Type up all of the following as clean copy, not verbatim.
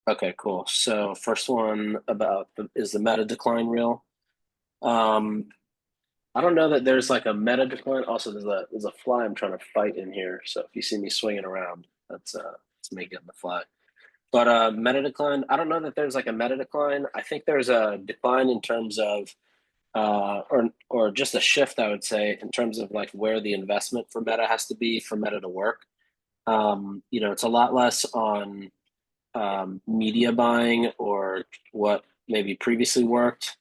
Okay, cool. So first one about is the meta decline real? Um, I don't know that there's like a meta decline. Also, there's a fly I'm trying to fight in here. So if you see me swinging around, that's me getting the fly. But meta decline, I don't know that there's like a meta decline. I think there's a decline in terms of or just a shift, I would say, in terms of like where the investment for meta has to be for meta to work. It's a lot less on media buying or what maybe previously worked,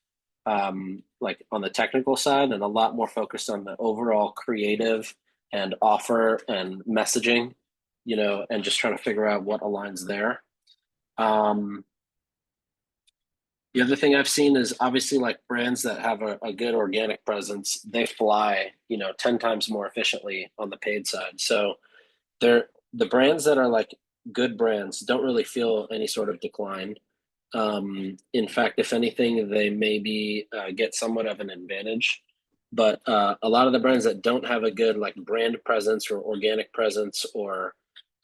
like on the technical side, and a lot more focused on the overall creative and offer and messaging, and just trying to figure out what aligns there. Um, the other thing I've seen is obviously like brands that have a good organic presence, they fly, 10 times more efficiently on the paid side. So they're the brands that are like good brands don't really feel any sort of decline. In fact, if anything, they maybe get somewhat of an advantage. But a lot of the brands that don't have a good like brand presence or organic presence or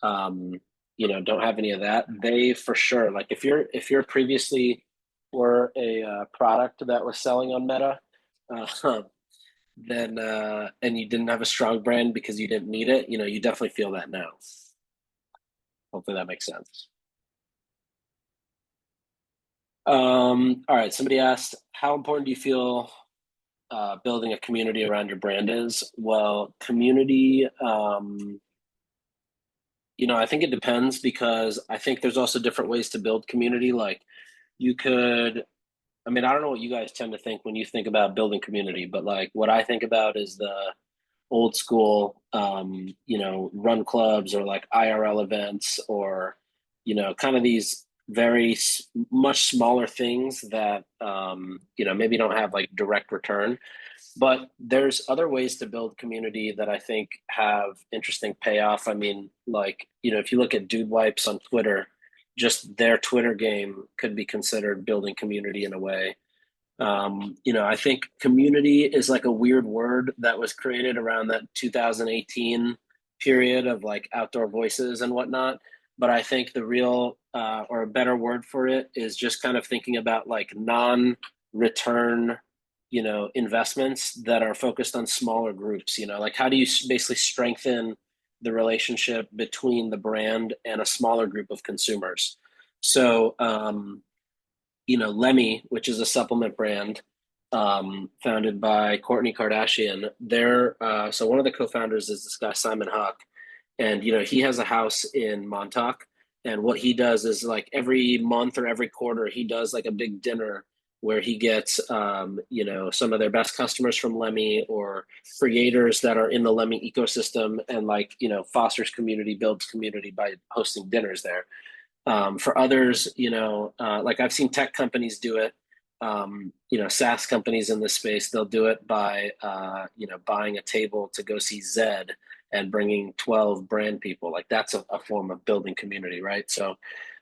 don't have any of that, they for sure like if you're previously were a product that was selling on Meta, uh, then and you didn't have a strong brand because you didn't need it, you definitely feel that now. Hopefully that makes sense. All right. Somebody asked, how important do you feel building a community around your brand is? Well, community, I think it depends because I think there's also different ways to build community. Like you could, I mean, I don't know what you guys tend to think when you think about building community, but like what I think about is the old school, run clubs or like IRL events or, kind of these very much smaller things that, maybe don't have like direct return. But there's other ways to build community that I think have interesting payoff. I mean, like, if you look at Dude Wipes on Twitter, just their Twitter game could be considered building community in a way. I think community is like a weird word that was created around that 2018 period of like outdoor voices and whatnot. But I think the real or a better word for it is just kind of thinking about like non-return, investments that are focused on smaller groups. Like how do you basically strengthen the relationship between the brand and a smaller group of consumers? So, Lemmy, which is a supplement brand founded by Kourtney Kardashian. So one of the co-founders is this guy Simon Huck, and he has a house in Montauk. And what he does is like every month or every quarter, he does like a big dinner where he gets some of their best customers from Lemmy or creators that are in the Lemmy ecosystem, and like fosters community, builds community by hosting dinners there. For others, like I've seen tech companies do it. SaaS companies in this space, they'll do it by, buying a table to go see Zed and bringing 12 brand people. Like that's a form of building community, right? So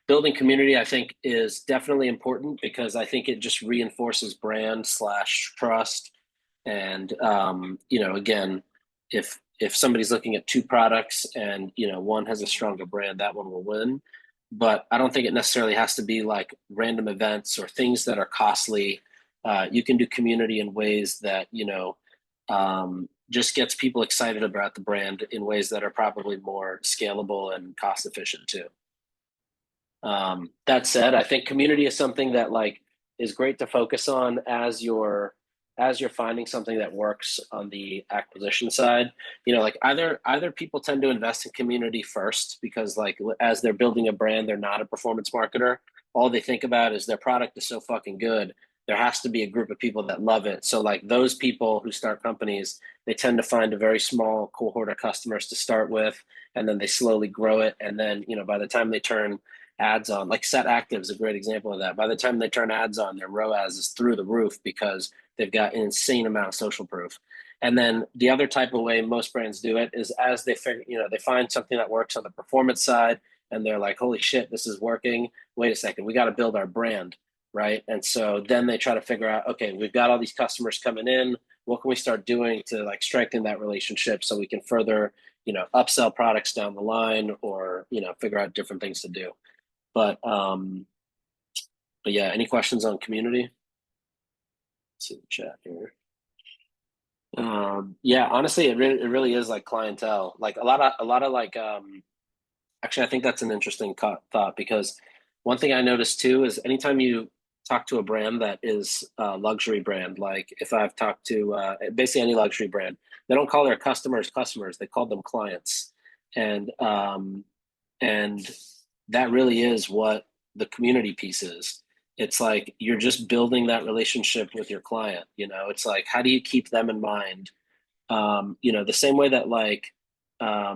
building community, I think, is definitely important because I think it just reinforces brand slash trust. And, again, if somebody's looking at two products and, one has a stronger brand, that one will win. But I don't think it necessarily has to be like random events or things that are costly. You can do community in ways that, just gets people excited about the brand in ways that are probably more scalable and cost efficient too. That said, I think community is something that like is great to focus on as you're finding something that works on the acquisition side. Like either people tend to invest in community first because like as they're building a brand, they're not a performance marketer. All they think about is their product is so fucking good. There has to be a group of people that love it. So like those people who start companies, they tend to find a very small cohort of customers to start with, and then they slowly grow it. And then, by the time they turn ads on, like Set Active is a great example of that. By the time they turn ads on, their ROAS is through the roof because they've got an insane amount of social proof. And then the other type of way most brands do it is as they figure, they find something that works on the performance side and they're like, holy shit, this is working. Wait a second, we got to build our brand, right? And so then they try to figure out, okay, we've got all these customers coming in. What can we start doing to like strengthen that relationship so we can further, upsell products down the line or, figure out different things to do. But yeah, any questions on community? Let's see the chat here. Yeah, honestly, it really is like clientele. Like a lot of like actually, I think that's an interesting thought, because one thing I noticed too is anytime you talk to a brand that is a luxury brand, like if I've talked to basically any luxury brand, they don't call their customers, they call them clients. And that really is what the community piece is. It's like you're just building that relationship with your client. It's like, how do you keep them in mind? The same way that like I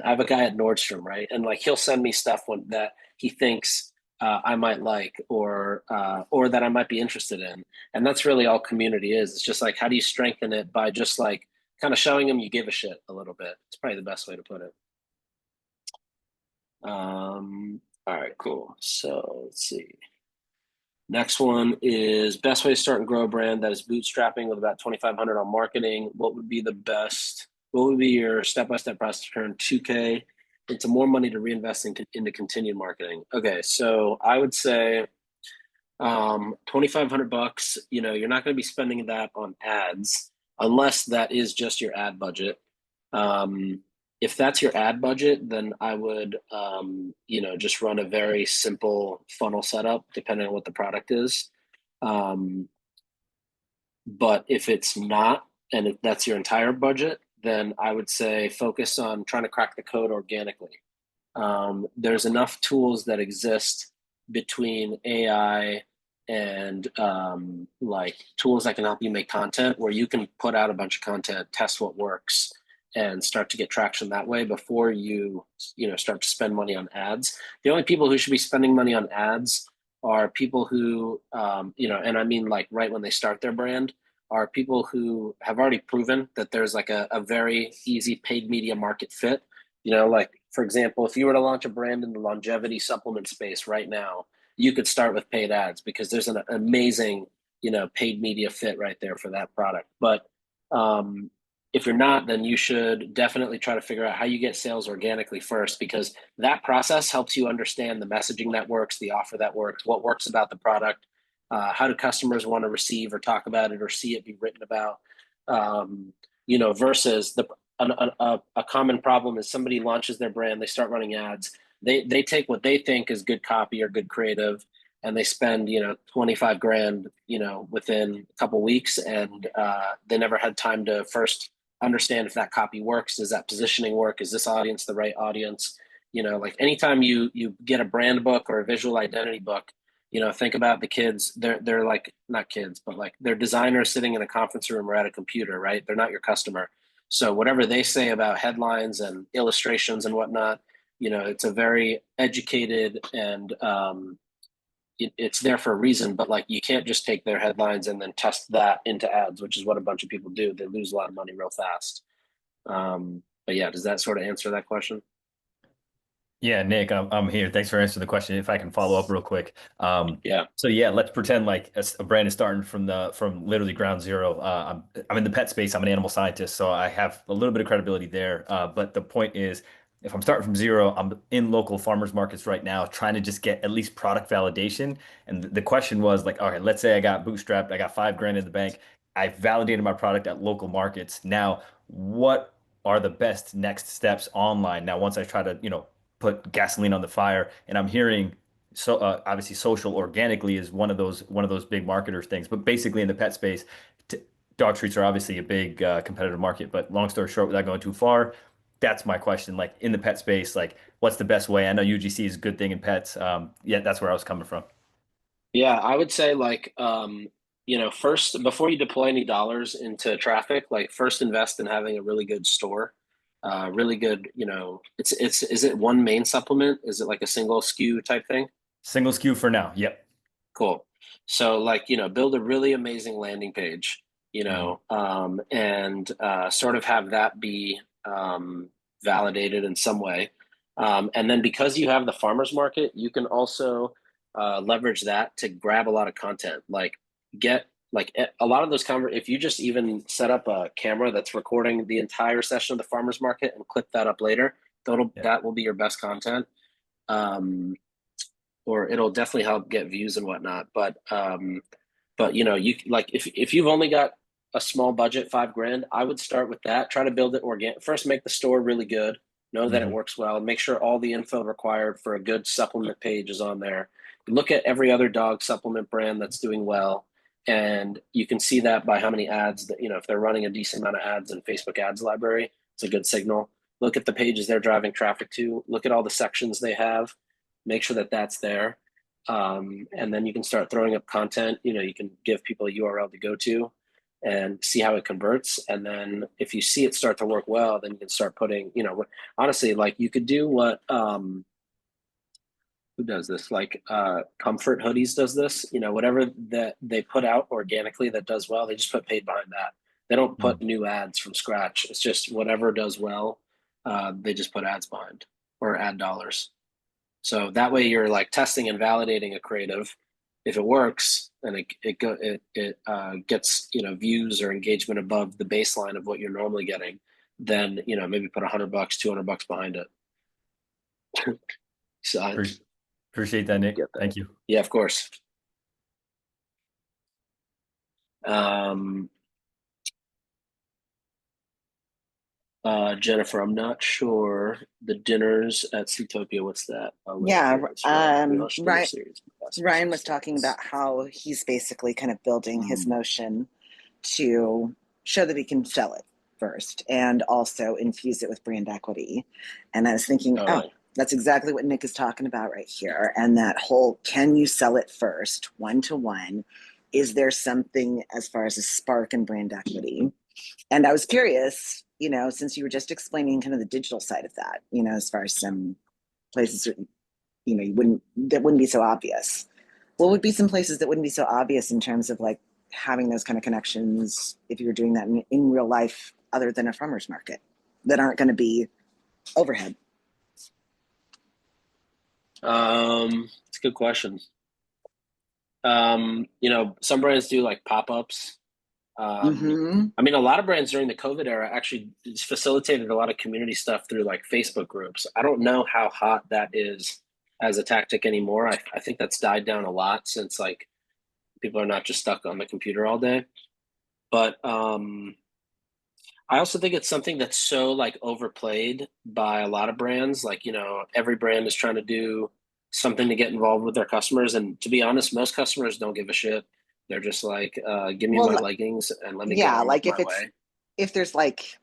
have a guy at Nordstrom, right? And like he'll send me stuff that he thinks I might like, or that I might be interested in. And that's really all community is. It's just like, how do you strengthen it by just like kind of showing him you give a shit a little bit. It's probably the best way to put it. All right, cool. So let's see. Next one is best way to start and grow a brand that is bootstrapping with about 2,500 on marketing. What would be your step-by-step process to turn 2K into more money to reinvest into continued marketing? Okay, so I would say 2,500 bucks, you're not going to be spending that on ads unless that is just your ad budget. If that's your ad budget, then I would, just run a very simple funnel setup depending on what the product is. Um, but if it's not, and if that's your entire budget, then I would say focus on trying to crack the code organically. There's enough tools that exist between AI and like tools that can help you make content where you can put out a bunch of content, test what works, and start to get traction that way before you start to spend money on ads. The only people who should be spending money on ads are people who and I mean like right when they start their brand, are people who have already proven that there's like a very easy paid media market fit. Like for example, if you were to launch a brand in the longevity supplement space right now, you could start with paid ads because there's an amazing, paid media fit right there for that product. But if you're not, then you should definitely try to figure out how you get sales organically first, because that process helps you understand the messaging that works, the offer that works, what works about the product, how do customers want to receive or talk about it or see it be written about, versus a common problem is somebody launches their brand, they start running ads, they take what they think is good copy or good creative, and they spend 25 grand within a couple weeks, and they never had time to first understand if that copy works. Does that positioning work? Is this audience the right audience? Like anytime you get a brand book or a visual identity book, think about the kids. They're like not kids, but like they're designers sitting in a conference room or at a computer, right? They're not your customer. So whatever they say about headlines and illustrations and whatnot, it's a very educated and it's there for a reason. But like you can't just take their headlines and then test that into ads, which is what a bunch of people do. They lose a lot of money real fast. But yeah, does that sort of answer that question? Yeah, Nick, I'm here. Thanks for answering the question. If I can follow up real quick. Yeah. So yeah, let's pretend like a brand is starting from literally ground zero. I'm in the pet space. I'm an animal scientist, so I have a little bit of credibility there. But the point is, if I'm starting from zero, I'm in local farmers markets right now, trying to just get at least product validation. And the question was like, all right, let's say I got bootstrapped, I got 5 grand in the bank, I validated my product at local markets. Now, what are the best next steps online? Now, once I try to, put gasoline on the fire. And I'm hearing so obviously social organically is one of those big marketers things. But basically in the pet space, t dog treats are obviously a big competitive market. But long story short, without going too far, that's my question. Like in the pet space, like what's the best way? I know UGC is a good thing in pets. Yeah, that's where I was coming from. Yeah, I would say like first before you deploy any dollars into traffic, like first invest in having a really good store. Really good, it's is it one main supplement? Is it like a single SKU type thing? Single SKU for now. Yep. Cool. So like, build a really amazing landing page, Mhm. and sort of have that be validated in some way. And then because you have the farmers market, you can also leverage that to grab a lot of content. Like get like a lot of those if you just even set up a camera that's recording the entire session of the farmers market and clip that up later, Yeah. that will be your best content. Um, or it'll definitely help get views and whatnot. But you know, you like if you've only got a small budget, 5 grand, I would start with that. Try to build it organic. First, make the store really good. Know that it Hmm. works well. Make sure all the info required for a good supplement page is on there. Look at every other dog supplement brand that's doing well, and you can see that by how many ads that, you know, if they're running a decent amount of ads in Facebook ads library, it's a good signal. Look at the pages they're driving traffic to. Look at all the sections they have. Make sure that that's there, and then you can start throwing up content. You know, you can give people a URL to go to and see how it converts. And then if you see it start to work well, then you can start putting, you know, honestly, like you could do what, who does this? Like Comfort Hoodies does this, you know, whatever that they put out organically that does well, they just put paid behind that. They don't put new ads from scratch. It's just whatever does well, they just put ads behind or ad dollars. So that way you're like testing and validating a creative. If it works and it gets, you know, views or engagement above the baseline of what you're normally getting, then, you know, maybe put $100, $200 behind it. So I Appreciate that, Nick. get that. Thank you. Yeah, of course. Um, Jennifer, I'm not sure the dinners at Zootopia. What's that? Yeah, Relaunched dinner series. Ryan was talking about how he's basically kind of building his motion to show that he can sell it first and also infuse it with brand equity. And I was thinking, Oh, oh, right. that's exactly what Nik is talking about right here. And that whole, can you sell it first, one to one? Is there something as far as a spark in brand equity? And I was curious, you know, since you were just explaining kind of the digital side of that, you know, as far as some places, you know, that wouldn't be so obvious. What would be some places that wouldn't be so obvious in terms of like having those kind of connections if you were doing that in real life, other than a farmer's market, that aren't going to be overhead? It's a good question. You know, some brands do like pop-ups. Mm-hmm. I mean, a lot of brands during the COVID era actually facilitated a lot of community stuff through like Facebook groups. I don't know how hot that is as a tactic anymore. I think that's died down a lot since like people are not just stuck on the computer all day. But I also think it's something that's so like overplayed by a lot of brands. Like, you know, every brand is trying to do something to get involved with their customers. And to be honest, most customers don't give a shit. They're just like, give me my Well, leggings and let me get yeah, on with like my way. if there's like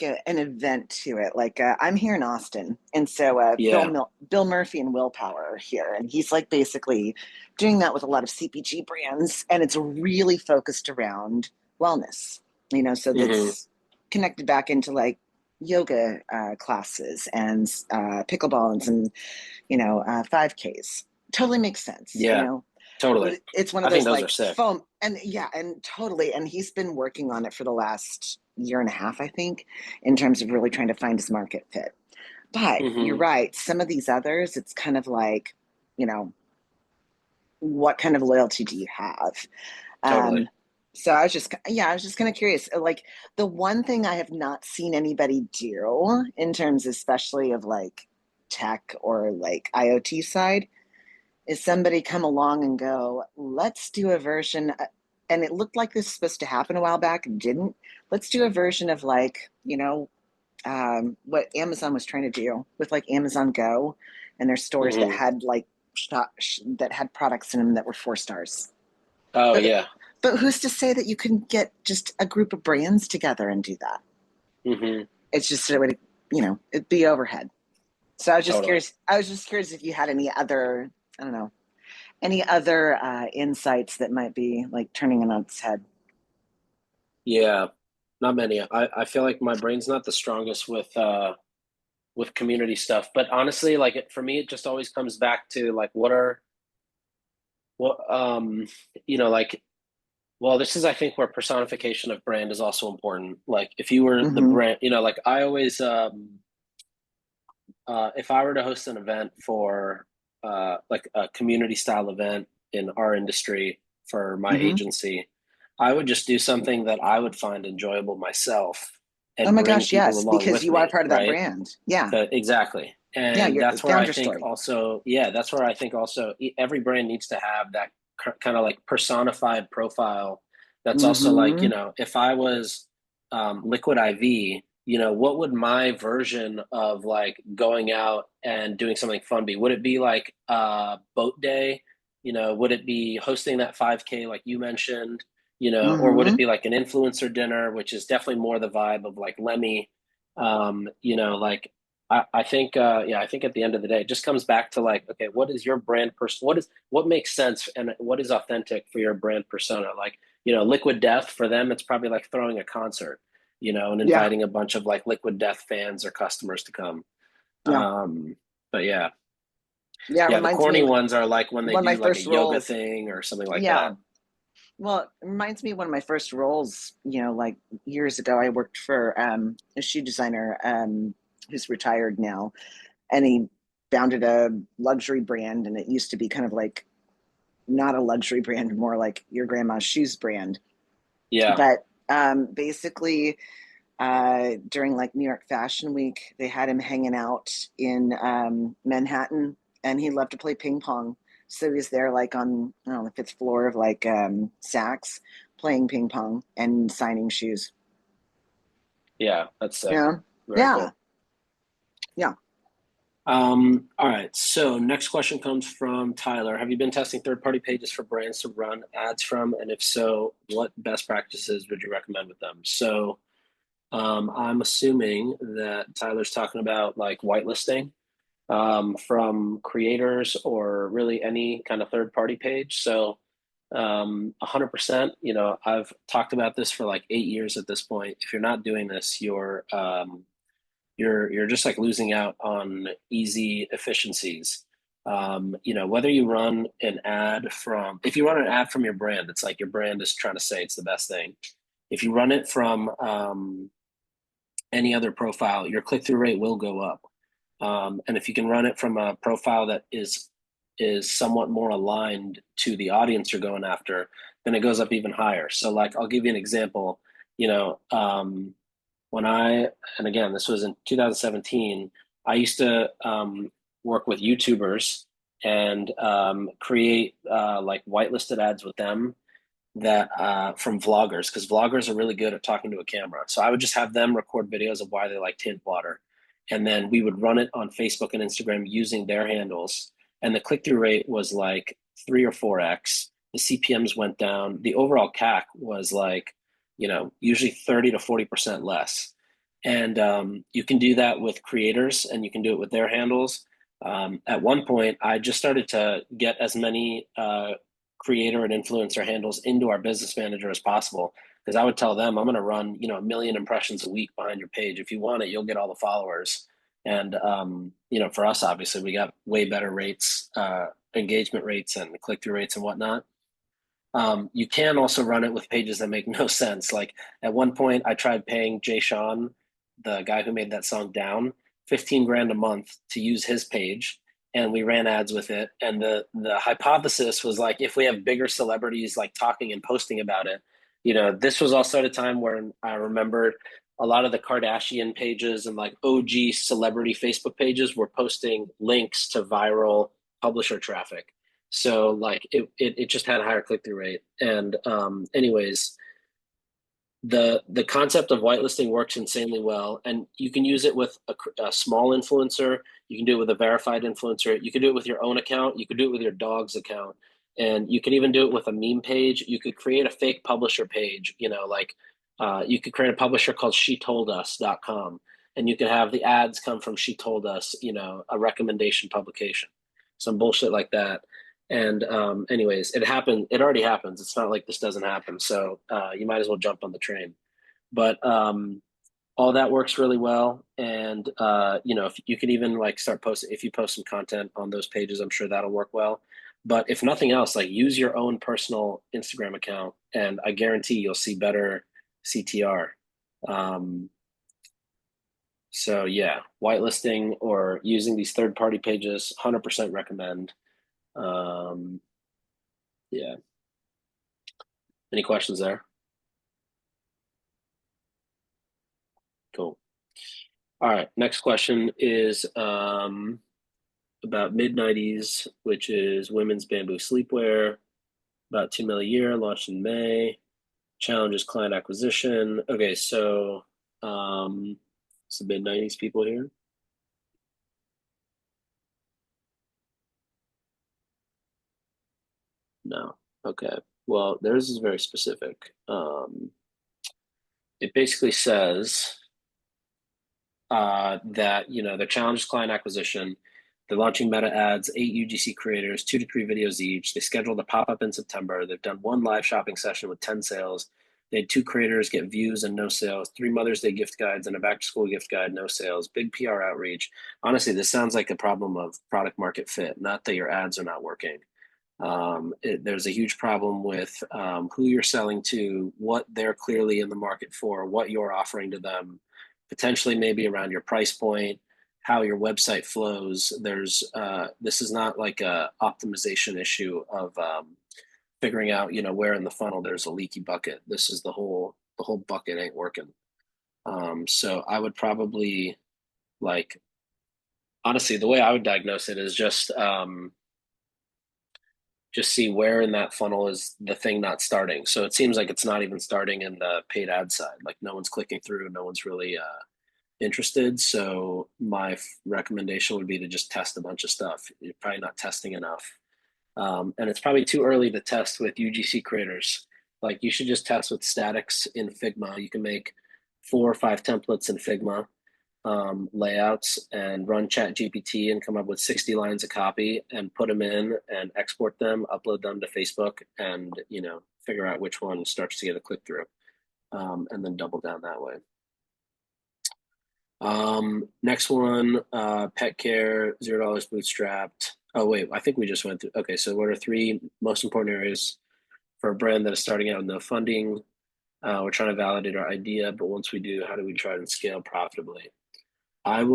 an event to it, like I'm here in Austin, and so Yeah. Bill Murphy and Willpower are here, and he's like basically doing that with a lot of CPG brands, and it's really focused around wellness, you know, so Hmm. that's connected back into like yoga classes and pickleball and some, you know, 5Ks. Totally makes sense, you Yeah, know. totally. But it's one of I think those those are like sick. foam, and yeah, and totally. And he's been working on it for the last year and a half, I think, in terms of really trying to find his market fit. But you're Hmm. right. Some of these others, it's kind of like, you know, what kind of loyalty do you have? Totally. Um, so I was just, yeah, I was just kind of curious. Like the one thing I have not seen anybody do in terms, especially of like tech or like IoT side, is somebody come along and go, let's do a version, and it looked like this was supposed to happen a while back and didn't. Let's do a version of like, you know, what Amazon was trying to do with like Amazon Go and their stores that Hmm. had like that had products in them that were 4 stars. Oh But yeah. but who's to say that you can get just a group of brands together and do that? Hmm. It's just it would, you know, it'd be overhead. So I was just Totally. curious. I was just curious if you had any other, I don't know, any other insights that might be like turning it on its head? Yeah, not many. I feel like my brain's not the strongest with community stuff, but honestly, like for me, it just always comes back to like what you know, like, well, this is, I think, where personification of brand is also important. Like if you were the Mm-hmm. brand, you know, like I always if I were to host an event for like a community style event in our industry for my Mm-hmm. agency, I would just do something that I would find enjoyable myself Oh and my bring gosh, people yes, along because with you are me, part of that right? brand. Yeah. Exactly. Yeah, And you that's where found I your think story. also, yeah, that's where I think also every brand needs to have that kind of like personified profile. That's also like, Mm-hmm. if I was Liquid IV, what would my version of like going out and doing something fun be? Would it be like boat day? Would it be hosting that 5K like you mentioned? Or would it Mm-hmm. be like an influencer dinner, which is definitely more the vibe of like Lemmy? Like I think, yeah, I think at the end of the day, it just comes back to like, okay, what is your brand person? What makes sense and what is authentic for your brand persona? Like, Liquid Death for them, it's probably like throwing a concert, and Yeah, inviting a bunch of like Liquid Death fans or customers to come. yeah, Um, but yeah, yeah. It yeah, the reminds me corny ones are like when they one of my do like a first yoga roles. thing or something like Yeah. that. Well, it reminds me of one of my first roles, like years ago. I worked for a shoe designer who's retired now, and he founded a luxury brand, and it used to be kind of like not a luxury brand, more like your grandma's shoes brand. Yeah, But basically, during like New York Fashion Week, they had him hanging out in Manhattan, and he loved to play ping pong. So he was there, like on I don't know, the fifth floor of like Saks, playing ping pong and signing shoes. yeah, that's sick. Yeah, Very yeah, cool. yeah. All right. So next question comes from Tyler. Have you been testing third-party pages for brands to run ads from? And if so, what best practices would you recommend with them? So I'm assuming that Tyler's talking about like whitelisting from creators or really any kind of third-party page. So 100%, I've talked about this for like 8 years at this point. If you're not doing this, you're just like losing out on easy efficiencies. Whether you run an ad from if you run an ad from your brand, it's like your brand is trying to say it's the best thing. If you run it from any other profile, your click-through rate will go up. And if you can run it from a profile that is somewhat more aligned to the audience you're going after, then it goes up even higher. So like I'll give you an example. You know, when and again, this was in 2017, I used to work with YouTubers and create like whitelisted ads with them that from vloggers, because vloggers are really good at talking to a camera. So I would just have them record videos of why they like tint water. And then we would run it on Facebook and Instagram using their handles. And the click through rate was like 3 or 4x. The CPMs went down. The overall CAC was like, usually 30 to 40% less. And you can do that with creators and you can do it with their handles. At one point, I just started to get as many creator and influencer handles into our business manager as possible, because I would tell them I'm going to run 1 million impressions a week behind your page. If you want it, you'll get all the followers. And for us, obviously, we got way better rates, engagement rates, and click-through rates and whatnot. You can also run it with pages that make no sense. Like at one point, I tried paying Jay Sean, the guy who made that song Down, 15 grand a month to use his page, and we ran ads with it. And the hypothesis was like, if we have bigger celebrities like talking and posting about it, this was also at a time where I remembered a lot of the Kardashian pages and like OG celebrity Facebook pages were posting links to viral publisher traffic. So like it just had a higher click through rate. And anyways, the concept of whitelisting works insanely well, and you can use it with a small influencer. You can do it with a verified influencer. You can do it with your own account. You could do it with your dog's account, and you can even do it with a meme page. You could create a fake publisher page. You could create a publisher called SheToldUs.com, and you could have the ads come from She Told Us. A recommendation publication, some bullshit like that. And anyways, it already happens. It's not like this doesn't happen. So you might as well jump on the train. But all that works really well. And if you could even like start posting, if you post some content on those pages, I'm sure that'll work well. But if nothing else, like use your own personal Instagram account, and I guarantee you'll see better CTR. Um, so yeah, whitelisting or using these third party pages, 100% recommend. Um, yeah. Any questions there? Cool. All right. Next question is about mid-90s, which is women's bamboo sleepwear, about 2 mil a year, launched in May. Challenges client acquisition. Okay, so some mid-90s people here. No. Okay. Well, theirs is very specific. It basically says that their challenge is client acquisition. They're launching meta ads, 8 UGC creators, 2 to 3 videos each. They scheduled a pop-up in September. They've done 1 live shopping session with 10 sales. They had 2 creators get views and no sales, 3 Mother's Day gift guides and a back-to-school gift guide, no sales, big PR outreach. Honestly, this sounds like a problem of product market fit, not that your ads are not working. There's a huge problem with who you're selling to, what they're clearly in the market for, what you're offering to them, potentially maybe around your price point, how your website flows. This is not like a optimization issue of figuring out where in the funnel there's a leaky bucket. This is the whole bucket ain't working. So I would probably, like, honestly, the way I would diagnose it is just see where in that funnel is the thing not starting. So it seems like it's not even starting in the paid ad side. Like no one's clicking through, no one's really interested. So my recommendation would be to just test a bunch of stuff. You're probably not testing enough. And it's probably too early to test with UGC creators. Like you should just test with statics in Figma. You can make 4 or 5 templates in Figma, layouts, and run ChatGPT and come up with 60 lines of copy and put them in and export them, upload them to Facebook, and figure out which one starts to get a click through, and then double down that way. Next one, pet care, $0 bootstrapped. Oh wait, I think we just went through. Okay, so what are 3 most important areas for a brand that is starting out with no funding? We're trying to validate our idea, but once we do, how do we try and scale profitably? I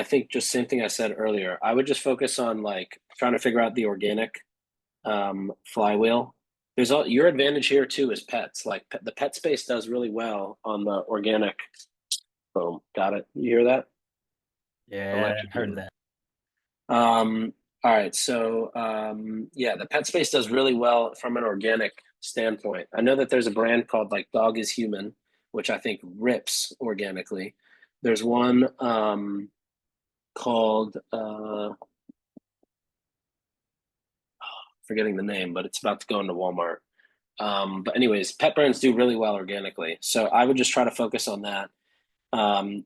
think just same thing I said earlier. I would just focus on like trying to figure out the organic flywheel. There's your advantage here too is pets. Like the pet space does really well on the organic. Boom, got it. You hear that? Yeah, I've heard of that. All right, so yeah, the pet space does really well from an organic standpoint. I know that there's a brand called like Dog is Human, which I think rips organically. There's one called forgetting the name, but it's about to go into Walmart. But anyways, pet brands do really well organically, so I would just try to focus on that, and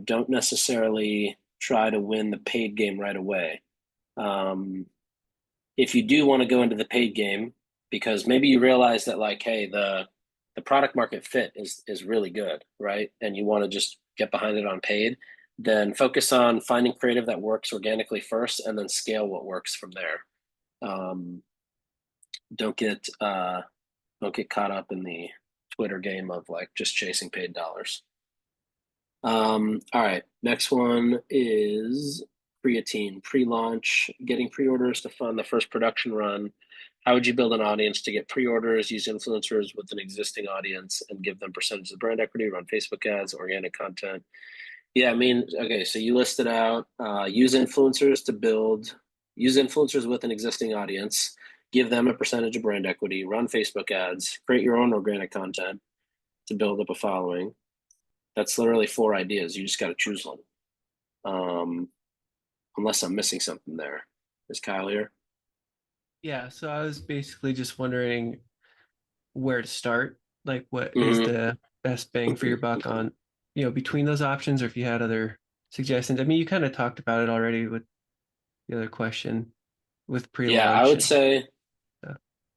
don't necessarily try to win the paid game right away. If you do want to go into the paid game, because maybe you realize that like, hey, the product market fit is really good, right? And you want to just get behind it on paid, then focus on finding creative that works organically first, and then scale what works from there. Don't get caught up in the Twitter game of like just chasing paid dollars. All right, next one is Creatine pre-launch, getting pre-orders to fund the first production run. How would you build an audience to get pre-orders, use influencers with an existing audience and give them percentage of brand equity, run Facebook ads, organic content? Yeah, okay, so you listed out use influencers with an existing audience, give them a percentage of brand equity, run Facebook ads, create your own organic content to build up a following. That's literally 4 ideas. You just got to choose one. Unless I'm missing something there. Is Kyle here? Yeah, so I was basically just wondering where to start. Like, what is the best bang for your buck on, between those options, or if you had other suggestions. I mean, you kind of talked about it already with the other question with pre-launch. Yeah, I would say,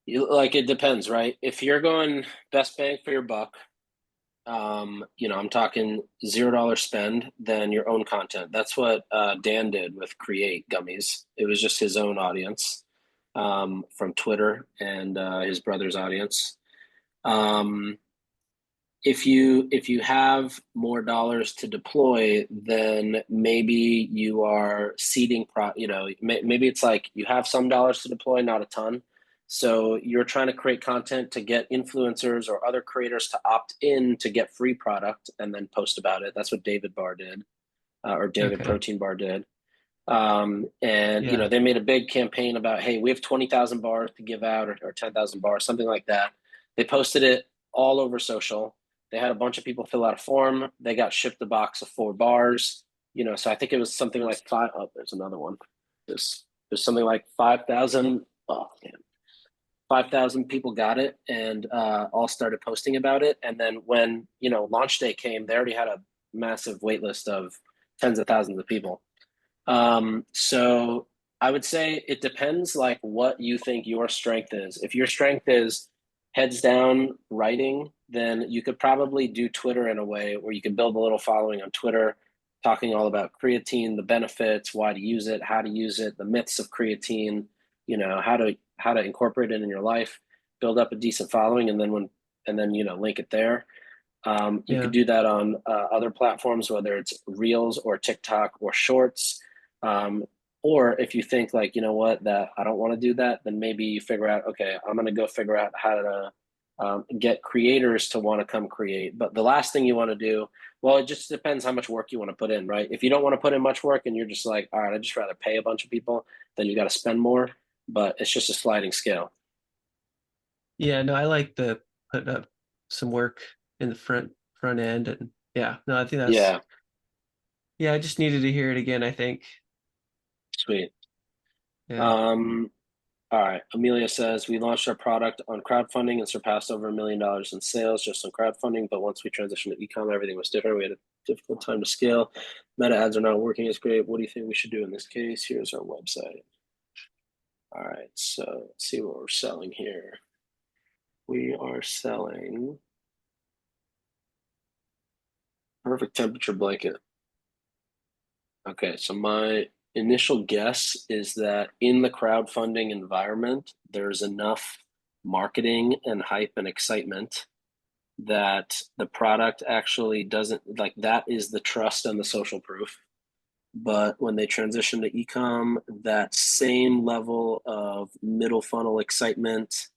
it depends, right? If you're going best bang for your buck, I'm talking $0 spend, then your own content. That's what Dan did with Create Gummies. It was just his own audience from Twitter and his brother's audience. If you have more dollars to deploy, then maybe you are seeding maybe it's like you have some dollars to deploy, not a ton, So you're trying to create content to get influencers or other creators to opt in to get free product and then post about it. That's what David Barr did, or David Okay. Protein Bar did. And Yeah. they made a big campaign about, hey, we have 20,000 bars to give out, or 10,000 bars, something like that. They posted it all over social. They had a bunch of people fill out a form. They got shipped a box of 4 bars. So I think it was something like five. Oh, there's another one. There's something like 5,000. Oh, damn. 5,000 people got it and all started posting about it. And then when launch day came, they already had a massive wait list of tens of thousands of people. So I would say it depends like what you think your strength is. If your strength is heads down writing, then you could probably do Twitter in a way where you can build a little following on Twitter, talking all about creatine, the benefits, why to use it, how to use it, the myths of creatine, how to incorporate it in your life, build up a decent following, and then link it there. You could do that on other platforms, whether it's Reels or TikTok or Shorts. Or if you think like, that I don't want to do that, then maybe you figure out, okay, I'm going to go figure out how to get creators to want to come create. But the last thing you want to do, well, it just depends how much work you want to put in, right? If you don't want to put in much work and you're just like, all right, I'd just rather pay a bunch of people, then you got to spend more. But it's just a sliding scale. Yeah, no, I like the putting up some work in the front end, and yeah, no, I think Yeah, I just needed to hear it again, I think. sweet. Yeah. All right. Amelia says, we launched our product on crowdfunding and surpassed over $1 million in sales just on crowdfunding. But once we transitioned to e-com, everything was different. We had a difficult time to scale. Meta ads are not working as great. What do you think we should do in this case? Here's our website. All right. So let's see what we're selling here. We are selling perfect temperature blanket. Okay. So my initial guess is that in the crowdfunding environment, there's enough marketing and hype and excitement that the product actually doesn't, like, that is the trust and the social proof. But when they transition to ecom, that same level of middle funnel excitement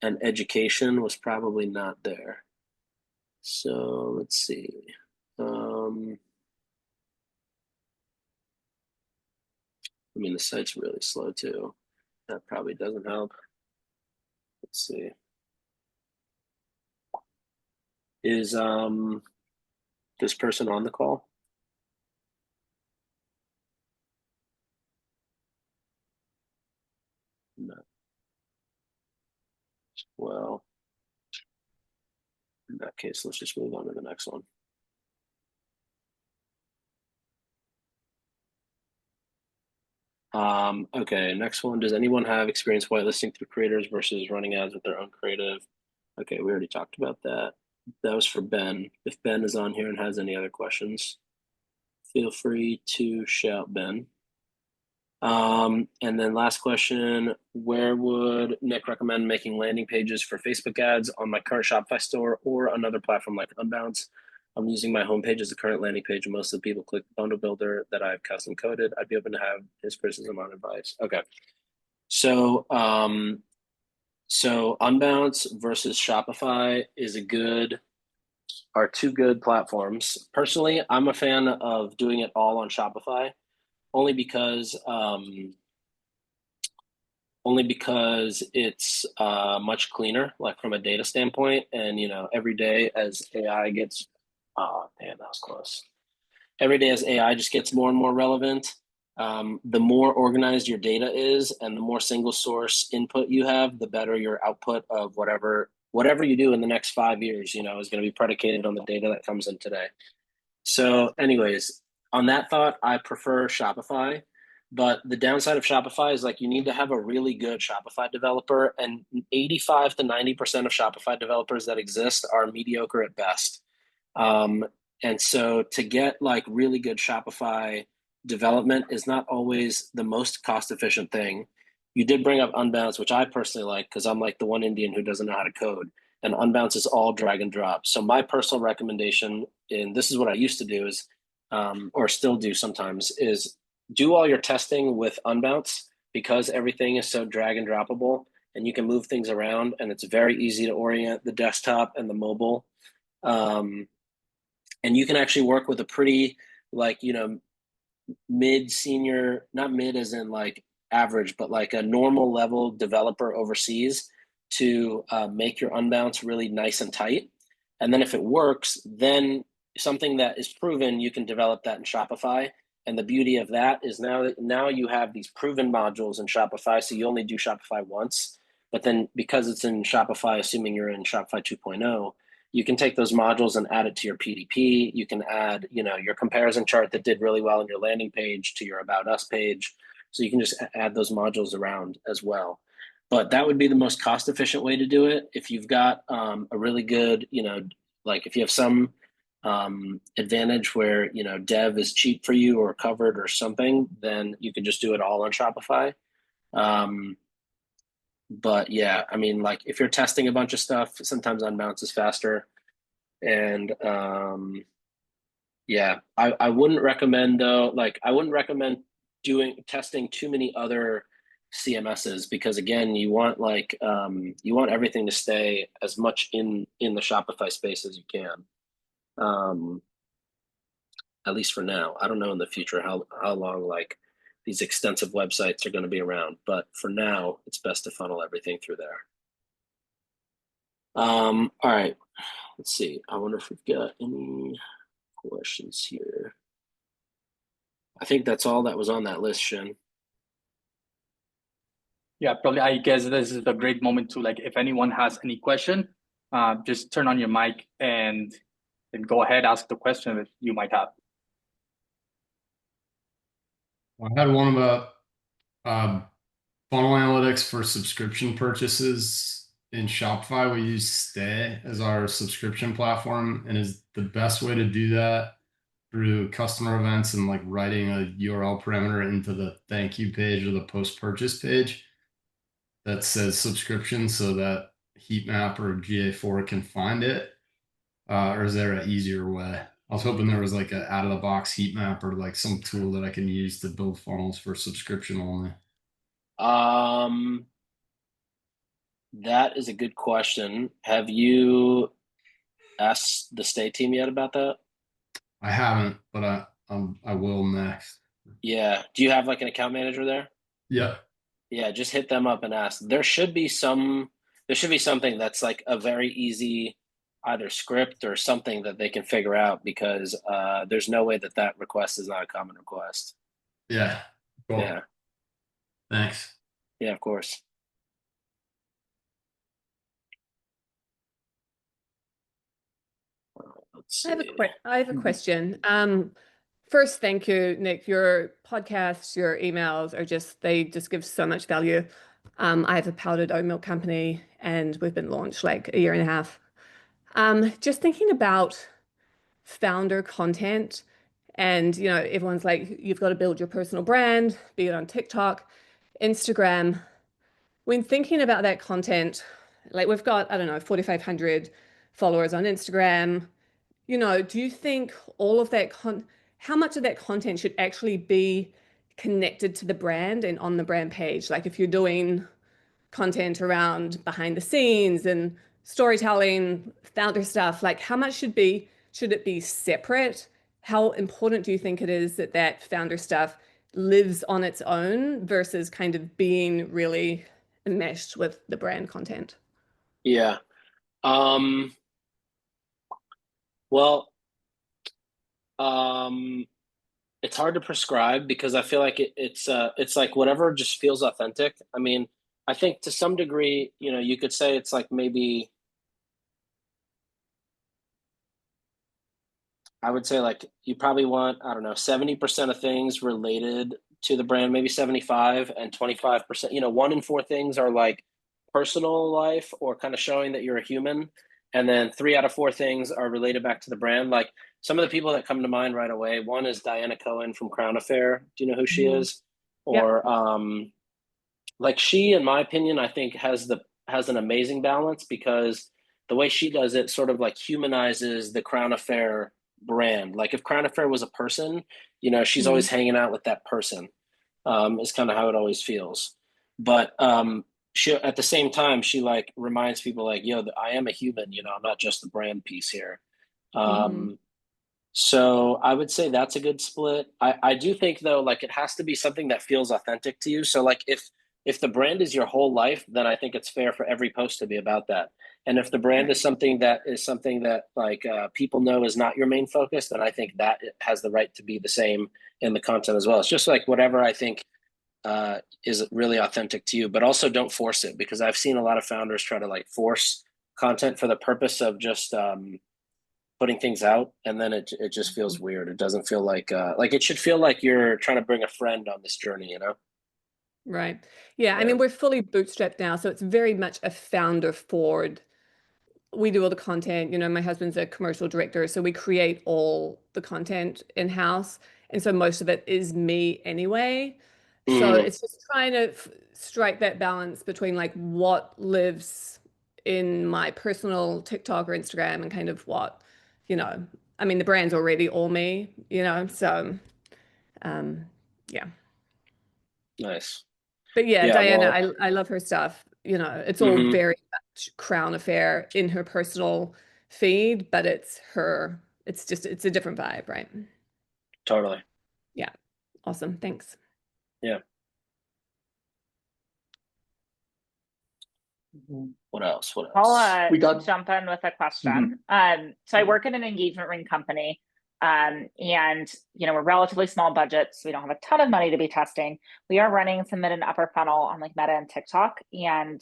and education was probably not there. So let's see. The site's really slow too. That probably doesn't help. Let's see. Is this person on the call? No. Well, in that case, let's just move on to the next one. Okay, next one. Does anyone have experience whitelisting through creators versus running ads with their own creative? Okay, we already talked about that. That was for Ben. If Ben is on here and has any other questions, feel free to shout, Ben. And then last question, where would Nik recommend making landing pages for Facebook ads on my current Shopify store or another platform like Unbounce? I'm using my homepage as the current landing page, and most of the people click the bundle builder that I've custom coded. I'd be open to have his criticism on advice. Okay. So Unbounce versus Shopify are two good platforms. Personally, I'm a fan of doing it all on Shopify, only because it's much cleaner, like from a data standpoint. And every day as AI gets, oh damn, that was close. Every day as AI just gets more and more relevant, the more organized your data is, and the more single source input you have, the better your output of whatever you do in the next 5 years, is going to be predicated on the data that comes in today. So, anyways, on that thought, I prefer Shopify. But the downside of Shopify is like you need to have a really good Shopify developer, and 85 to 90% of Shopify developers that exist are mediocre at best. And so to get like really good Shopify development is not always the most cost efficient thing. You did bring up Unbounce, which I personally like because I'm like the one Indian who doesn't know how to code, and Unbounce is all drag and drop. So my personal recommendation, and this is what I used to do, is or still do sometimes, is do all your testing with Unbounce because everything is so drag and droppable, and you can move things around, and it's very easy to orient the desktop and the mobile. And you can actually work with a pretty, like, mid-senior, not mid as in like average, but like a normal level developer overseas to make your unbounce really nice and tight. And then if it works, then something that is proven, you can develop that in Shopify. And the beauty of that is now you have these proven modules in Shopify. So you only do Shopify once, but then because it's in Shopify, assuming you're in Shopify 2.0, you can take those modules and add it to your PDP. You can add, your comparison chart that did really well on your landing page to your About Us page. So you can just add those modules around as well. But that would be the most cost efficient way to do it. If you've got a really good, like if you have some advantage where, dev is cheap for you or covered or something, then you can just do it all on Shopify. But yeah, I mean, like if you're testing a bunch of stuff, sometimes Unbounce is faster. And yeah, I wouldn't recommend though, like I wouldn't recommend testing too many other CMSs because again, you want everything to stay as much in the Shopify space as you can. At least for now. I don't know in the future how long like these extensive websites are going to be around, but for now, it's best to funnel everything through there. All right, let's see. I wonder if we've got any questions here. I think that's all that was on that list, Shin. Yeah, probably. I guess this is a great moment to, like, if anyone has any question, just turn on your mic and go ahead, ask the question that you might have. I had one about funnel analytics for subscription purchases in Shopify. We use Stay as our subscription platform, and is the best way to do that through customer events and like writing a URL parameter into the thank you page or the post purchase page that says subscription so that heat map or GA4 can find it, or is there an easier way? I was hoping there was like an out of the box heat map or like some tool that I can use to build funnels for subscription only. That is a good question. Have you asked the Stay team yet about that? I haven't, but I will next. Yeah. Do you have like an account manager there? Yeah. Yeah, just hit them up and ask. There should be something that's like a very easy either script or something that they can figure out because there's no way that request is not a common request. Yeah. Cool. Yeah. Thanks. Yeah, of course. Let's see. I have a question. First, thank you, Nik. Your podcasts, your emails they just give so much value. I have a powdered oat milk company and we've been launched like a year and a half. Just thinking about founder content and, everyone's like, you've got to build your personal brand, be it on TikTok, Instagram. When thinking about that content, like we've got, I don't know, 4,500 followers on Instagram. Do you think all of that how much of that content should actually be connected to the brand and on the brand page? Like if you're doing content around behind the scenes and storytelling, founder stuff, like how much should it be separate? How important do you think it is that founder stuff lives on its own versus kind of being really enmeshed with the brand content? Yeah. Well, it's hard to prescribe because I feel like it's like whatever just feels authentic. I mean, I think to some degree, you could say it's like maybe I would say like you probably want, I don't know, 70% of things related to the brand, maybe 75 and 25%, 1 in 4 things are like personal life or kind of showing that you're a human. And then 3 out of 4 things are related back to the brand. Like some of the people that come to mind right away, one is Diana Cohen from Crown Affair. Do you know who she is? Or like she, in my opinion, I think has an amazing balance because the way she does it sort of like humanizes the Crown Affair brand. Like if Crown Affair was a person, she's always hanging out with that person. Is kind of how it always feels. But she at the same time she like reminds people like, yo, I am a human, I'm not just the brand piece here. So I would say that's a good split. I do think though, like it has to be something that feels authentic to you. So like if the brand is your whole life, then I think it's fair for every post to be about that. And if the brand is something that like people know is not your main focus, then I think that it has the right to be the same in the content as well. It's just like whatever I think is really authentic to you, but also don't force it, because I've seen a lot of founders try to like force content for the purpose of just putting things out, and then it just feels weird. It doesn't feel like it should feel like you're trying to bring a friend on this journey, Right. Yeah. I mean, we're fully bootstrapped now, so it's very much a founder forward. We do all the content. My husband's a commercial director, so we create all the content in-house. And so most of it is me anyway. So it's just trying to strike that balance between like what lives in my personal TikTok or Instagram and kind of what, I mean, the brand's already all me, so yeah. Nice. But yeah, Yeah, Diana, well, I love her stuff. It's all very much Crown Affair in her personal feed, but it's a different vibe, right? totally. Yeah. Awesome. Thanks. Yeah. What else? I'll We got- jump in with a question. So I work in an engagement ring company, and we're relatively small budgets. So we don't have a ton of money to be testing. We are running some mid and upper funnel on like Meta and TikTok. And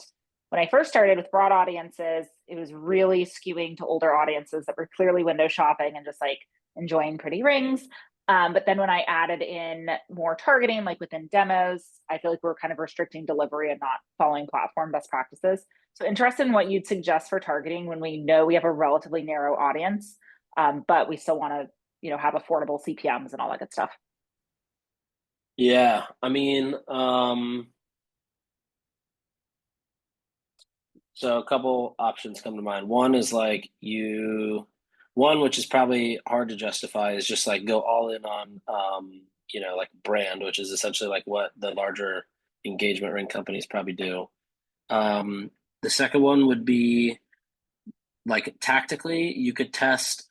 when I first started with broad audiences, it was really skewing to older audiences that were clearly window shopping and just like enjoying pretty rings. But then when I added in more targeting, like within demos, I feel like we're kind of restricting delivery and not following platform best practices. So interested in what you'd suggest for targeting when we know we have a relatively narrow audience, but we still want to, have affordable CPMs and all that good stuff. Yeah, I mean, so a couple options come to mind. One is like one which is probably hard to justify, is just like go all in on like brand, which is essentially like what the larger engagement ring companies probably do. The second one would be like tactically, you could test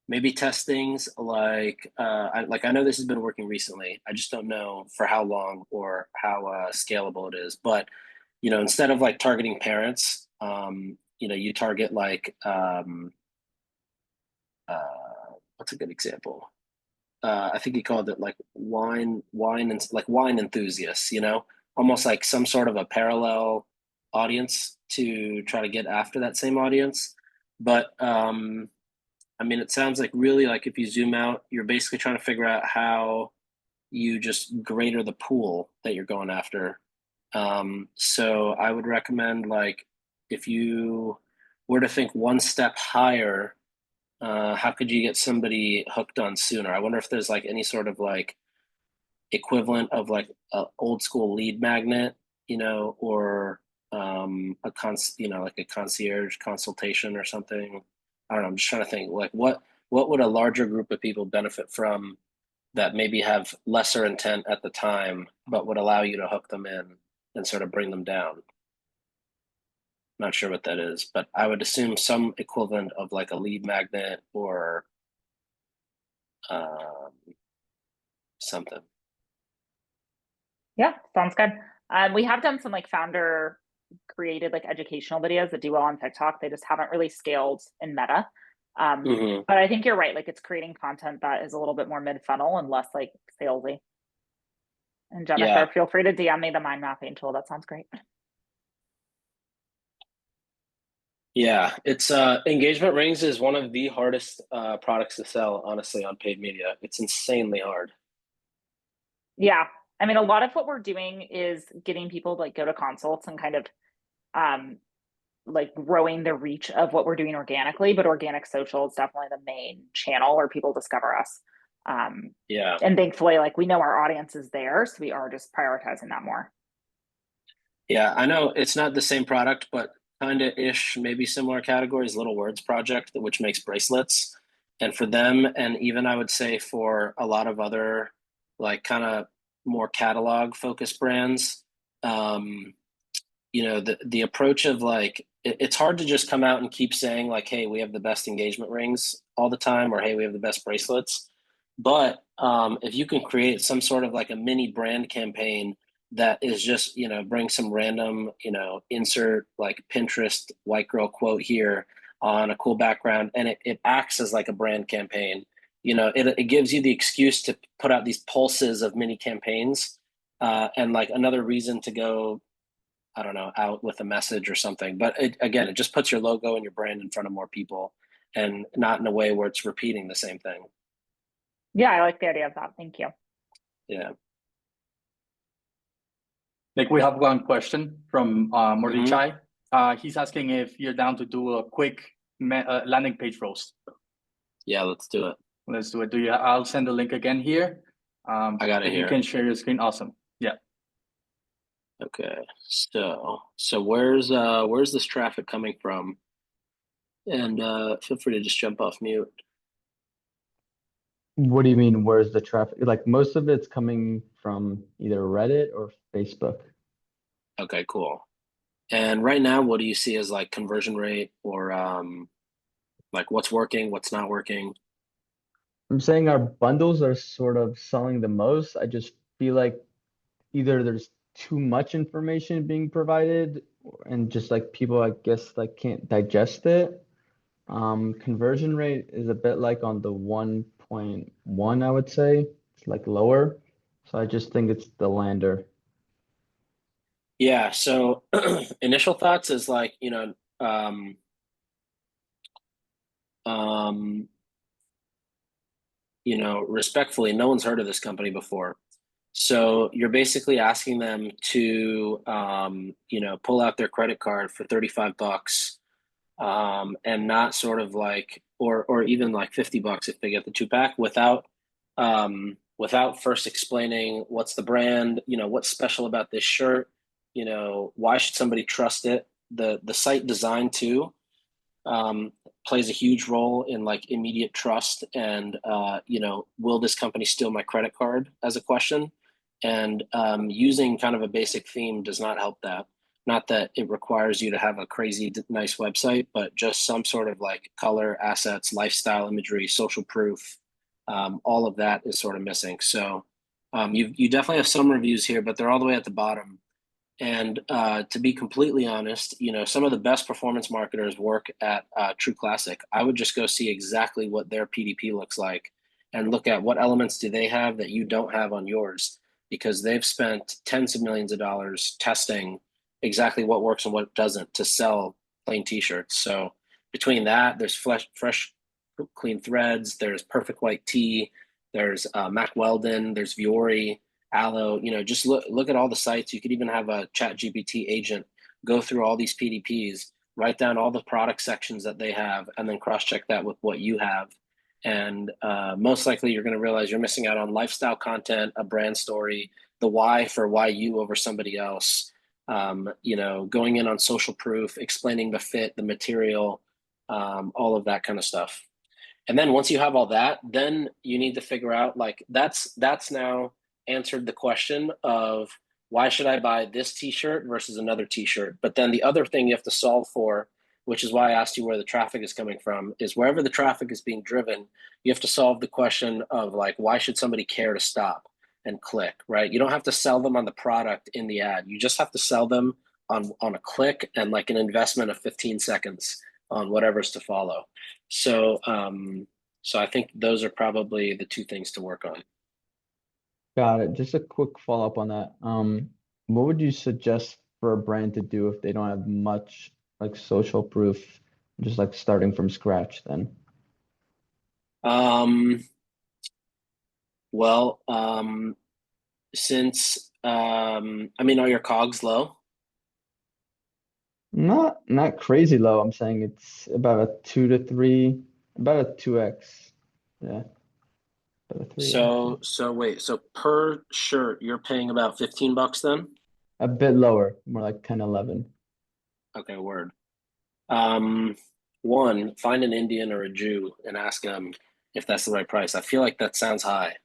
maybe test things like I know this has been working recently. I just don't know for how long or how scalable it is. But instead of like targeting parents, you target like what's a good example? I think he called it like wine and like wine enthusiasts. Almost like some sort of a parallel audience to try to get after that same audience. But I mean, it sounds like really like if you zoom out, you're basically trying to figure out how you just greater the pool that you're going after. So I would recommend like if you were to think one step higher, how could you get somebody hooked on sooner? I wonder if there's like any sort of like equivalent of like a old school lead magnet, or like a concierge consultation or something. I don't know. I'm just trying to think like what would a larger group of people benefit from that maybe have lesser intent at the time, but would allow you to hook them in and sort of bring them down. Not sure what that is, but I would assume some equivalent of like a lead magnet or something. Yeah, sounds good. We have done some like founder created like educational videos that do well on TikTok. They just haven't really scaled in Meta. But I think you're right. Like it's creating content that is a little bit more mid-funnel and less like salesy. And Jennifer, feel free to DM me the mind mapping tool. That sounds great. Yeah, it's engagement rings is one of the hardest products to sell, honestly, on paid media. It's insanely hard. Yeah. I mean, a lot of what we're doing is getting people to like go to consults and kind of like growing the reach of what we're doing organically, but organic social is definitely the main channel where people discover us. Yeah. And thankfully, like we know our audience is there, so we are just prioritizing that more. Yeah, I know it's not the same product, but kind of ish, maybe similar categories, Little Words Project, which makes bracelets. And for them, and even I would say for a lot of other like kind of more catalog focused brands, the approach of like it's hard to just come out and keep saying like, hey, we have the best engagement rings all the time, or hey, we have the best bracelets. But if you can create some sort of like a mini brand campaign that is just, bring some random, insert like Pinterest white girl quote here on a cool background, and it acts as like a brand campaign. It gives you the excuse to put out these pulses of mini campaigns, and like another reason to go, I don't know, out with a message or something. But it just puts your logo and your brand in front of more people, and not in a way where it's repeating the same thing. Yeah, I like the idea of that. Thank you. Yeah. Nick, we have one question from Mordechai. He's asking if you're down to do a quick landing page roast. Yeah, let's do it. Let's do it. I'll send the link again here. I got it if here. You can share your screen. Awesome. Yeah. Okay. So where's this traffic coming from? And feel free to just jump off mute. What do you mean, where's the traffic? Like most of it's coming from either Reddit or Facebook. Okay, cool. And right now, what do you see as like conversion rate, or like what's working, what's not working? I'm saying our bundles are sort of selling the most. I just feel like either there's too much information being provided and just like people, I guess, like can't digest it. Conversion rate is a bit like on the 1.1, I would say. It's like lower. So I just think it's the lander. Yeah. So initial thoughts is like, respectfully, no one's heard of this company before. So you're basically asking them to, pull out their credit card for $35, and not sort of like, or even like $50 if they get the 2-pack, without first explaining what's the brand, what's special about this shirt, why should somebody trust it? The site design too, plays a huge role in like immediate trust, and will this company steal my credit card as a question? And using kind of a basic theme does not help that. Not that it requires you to have a crazy nice website, but just some sort of like color, assets, lifestyle imagery, social proof. All of that is sort of missing. So you definitely have some reviews here, but they're all the way at the bottom. And to be completely honest, some of the best performance marketers work at True Classic. I would just go see exactly what their PDP looks like and look at what elements do they have that you don't have on yours, because they've spent tens of millions of dollars testing exactly what works and what doesn't to sell plain t-shirts. So between that, there's fresh clean threads, there's perfect white tee, there's Mac Weldon, there's Viore, Aloe, just look at all the sites. You could even have a ChatGPT agent go through all these PDPs, write down all the product sections that they have, and then cross-check that with what you have. And most likely you're going to realize you're missing out on lifestyle content, a brand story, the why for why you over somebody else, going in on social proof, explaining the fit, the material, all of that kind of stuff. And then once you have all that, then you need to figure out like that's now answered the question of why should I buy this t-shirt versus another t-shirt. But then the other thing you have to solve for, which is why I asked you where the traffic is coming from, is wherever the traffic is being driven, you have to solve the question of like, why should somebody care to stop and click, right? You don't have to sell them on the product in the ad. You just have to sell them on a click and like an investment of 15 seconds on whatever's to follow. So I think those are probably the two things to work on. Got it. Just a quick follow-up on that. What would you suggest for a brand to do if they don't have much like social proof, just like starting from scratch then? Well, since are your COGS low? Not crazy low. I'm saying it's about a 2 to 3, about a 2x. Yeah. About a 3x. So wait, so per shirt you're paying about $15 then? A bit lower, more like 10, 11. Okay, word. One, find an Indian or a Jew and ask them if that's the right price. I feel like that sounds high,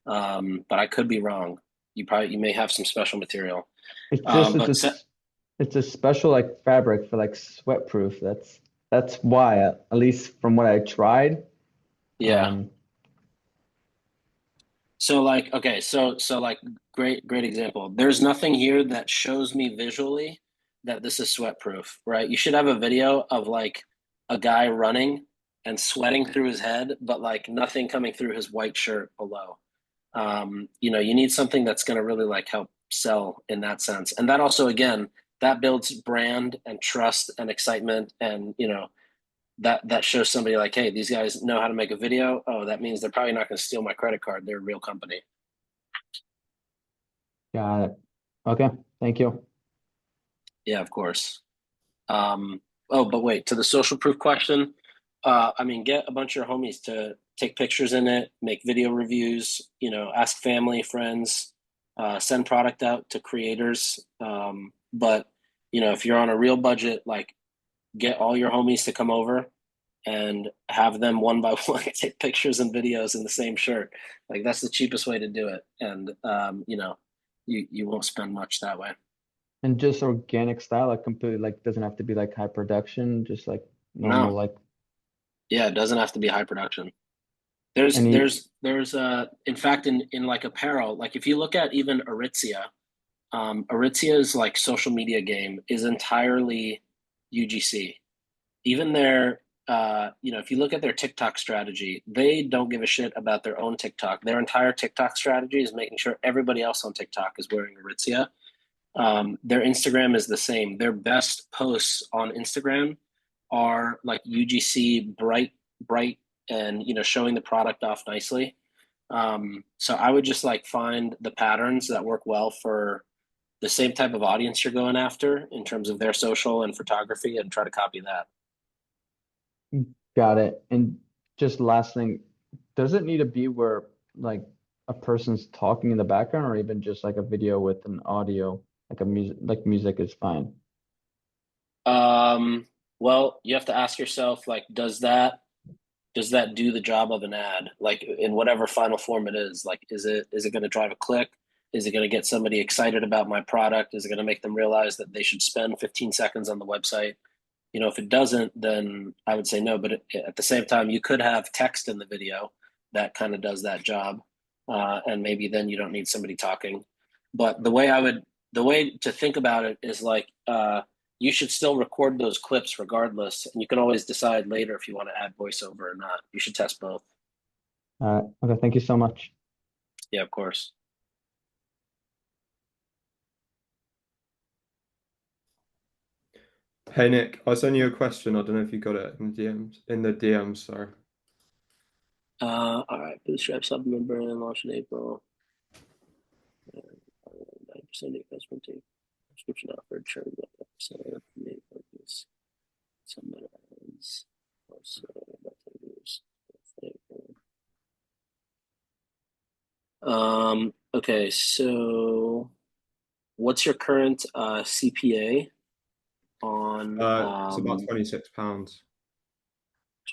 but I could be wrong. You may have some special material. It's just But it's a special like fabric for like sweat proof. That's why, at least from what I tried. yeah. Um, So like, okay, so like great example. There's nothing here that shows me visually that this is sweat proof, right? You should have a video of like a guy running and sweating through his head, but like nothing coming through his white shirt below. You know, you need something that's going to really like help sell in that sense. And that also, again, that builds brand and trust and excitement, and you know, that shows somebody like, hey, these guys know how to make a video. Oh, that means they're probably not going to steal my credit card. They're a real company. got it. Okay, thank you. Yeah, of course. Oh, but wait, to the social proof question, I mean, get a bunch of your homies to take pictures in it, make video reviews, you know, ask family, friends, send product out to creators. But, you know, if you're on a real budget, like get all your homies to come over and have them one by one take pictures and videos in the same shirt. Like that's the cheapest way to do it. And, you know, you won't spend much that way. And just organic style, like completely like doesn't have to be like high production, just like normal No, like yeah, it doesn't have to be high production. There's any. there's in fact in like apparel, like if you look at even Aritzia, Aritzia's like social media game is entirely UGC. Even their you know, if you look at their TikTok strategy, they don't give a shit about their own TikTok. Their entire TikTok strategy is making sure everybody else on TikTok is wearing Aritzia. Their Instagram is the same. Their best posts on Instagram are like UGC bright and you know showing the product off nicely. So I would just like find the patterns that work well for the same type of audience you're going after in terms of their social and photography and try to copy that. Got it. And just last thing, does it need to be where like a person's talking in the background, or even just like a video with an audio, like music is fine? Well, you have to ask yourself, like, does that do the job of an ad? Like in whatever final form it is, like, is it going to drive a click? Is it going to get somebody excited about my product? Is it going to make them realize that they should spend 15 seconds on the website? You know, if it doesn't, then I would say no. But at the same time, you could have text in the video that kind of does that job, and maybe then you don't need somebody talking. But the way to think about it is like you should still record those clips regardless, and you can always decide later if you want to add voiceover or not. You should test both. Okay, thank you so much. Yeah, of course. Hey Nick, I sent you a question. I don't know if you got it in the DMs. In the DMs, sorry. All right. Bootstrap supplement brand launched in April. 9% new customer take subscription offer churn about percent main focus. Some meta ads also about okay, so what's your current CPA on It's about £26.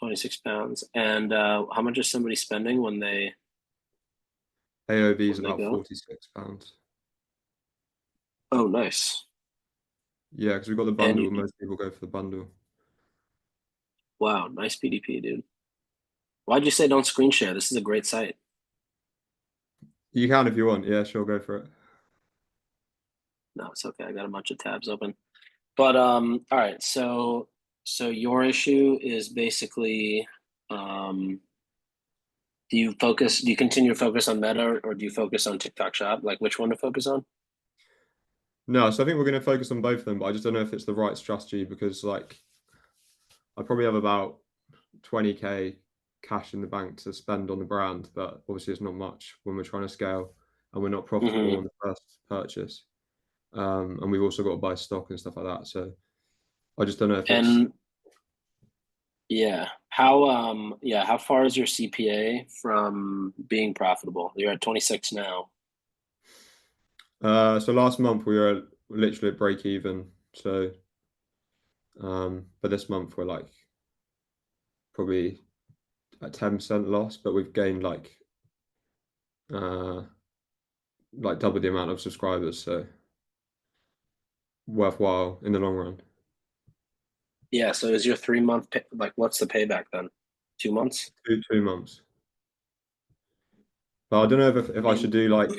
£26? And how much is somebody spending when they AOV is when they about go? £46. Oh, nice. Yeah, because we've got the bundle. And most people go for the bundle. Wow, nice PDP, dude. Why'd you say don't screen share? This is a great site. You can if you want. Yeah, sure, go for it. No, it's okay. I got a bunch of tabs open. But all right, so your issue is basically do you continue to focus on Meta, or do you focus on TikTok Shop? Like which one to focus on? No, so I think we're going to focus on both of them, but I just don't know if it's the right strategy because like I probably have about 20k cash in the bank to spend on the brand, but obviously it's not much when we're trying to scale and we're not profitable on the first purchase. And we've also got to buy stock and stuff like that. So I just don't know if it's how far is your CPA from being profitable? You're at 26 now. so last month we were literally at break even. So but this month we're like probably at 10% loss, but we've gained like double the amount of subscribers. So worthwhile in the long run. Yeah. So is your 3 month like what's the payback then? 2 months? 2 months. But I don't know if I should do like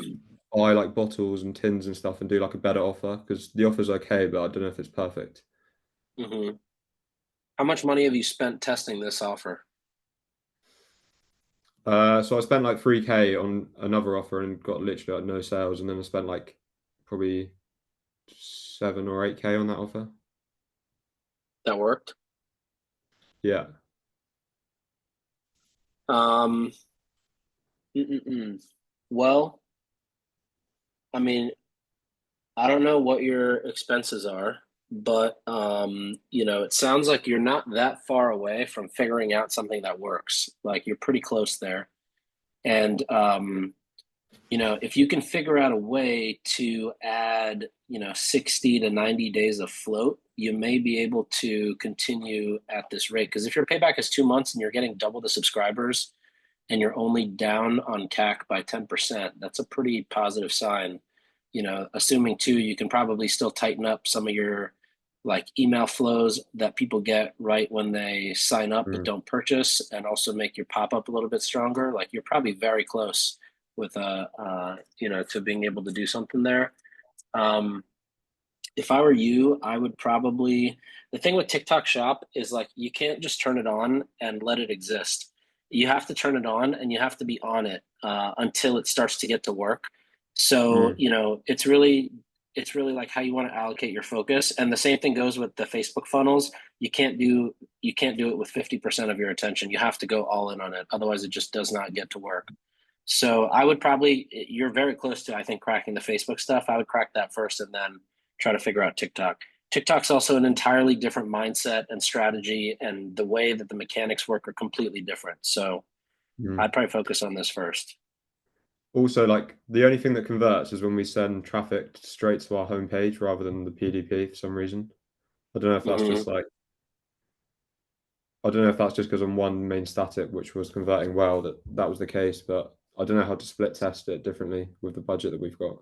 buy like bottles and tins and stuff and do like a better offer, because the offer's okay, but I don't know if it's perfect. Mm-hmm. How much money have you spent testing this offer? So I spent like 3K on another offer and got literally like no sales, and then I spent like probably 7 or 8K on that offer. That worked? Yeah. Um, well, I mean, I don't know what your expenses are, but it sounds like you're not that far away from figuring out something that works. Like you're pretty close there. And if you can figure out a way to add, 60 to 90 days of float, you may be able to continue at this rate. Because if your payback is 2 months and you're getting double the subscribers and you're only down on CAC by 10%, that's a pretty positive sign. Assuming too, you can probably still tighten up some of your like email flows that people get right when they sign up but don't purchase, and also make your pop up a little bit stronger. Like you're probably very close with to being able to do something there. If I were you, I would probably, the thing with TikTok Shop is like you can't just turn it on and let it exist. You have to turn it on and you have to be on it until it starts to get to work. So, it's really like how you want to allocate your focus. And the same thing goes with the Facebook funnels. You can't do it with 50% of your attention. You have to go all in on it. Otherwise it just does not get to work. So I would probably, you're very close to, I think, cracking the Facebook stuff. I would crack that first and then try to figure out TikTok. TikTok's also an entirely different mindset and strategy, and the way that the mechanics work are completely different. So I'd probably focus on this first. Also, like the only thing that converts is when we send traffic straight to our homepage rather than the PDP for some reason. I don't know if that's just like, I don't know if that's just because on one main static, which was converting well, that was the case, but I don't know how to split test it differently with the budget that we've got.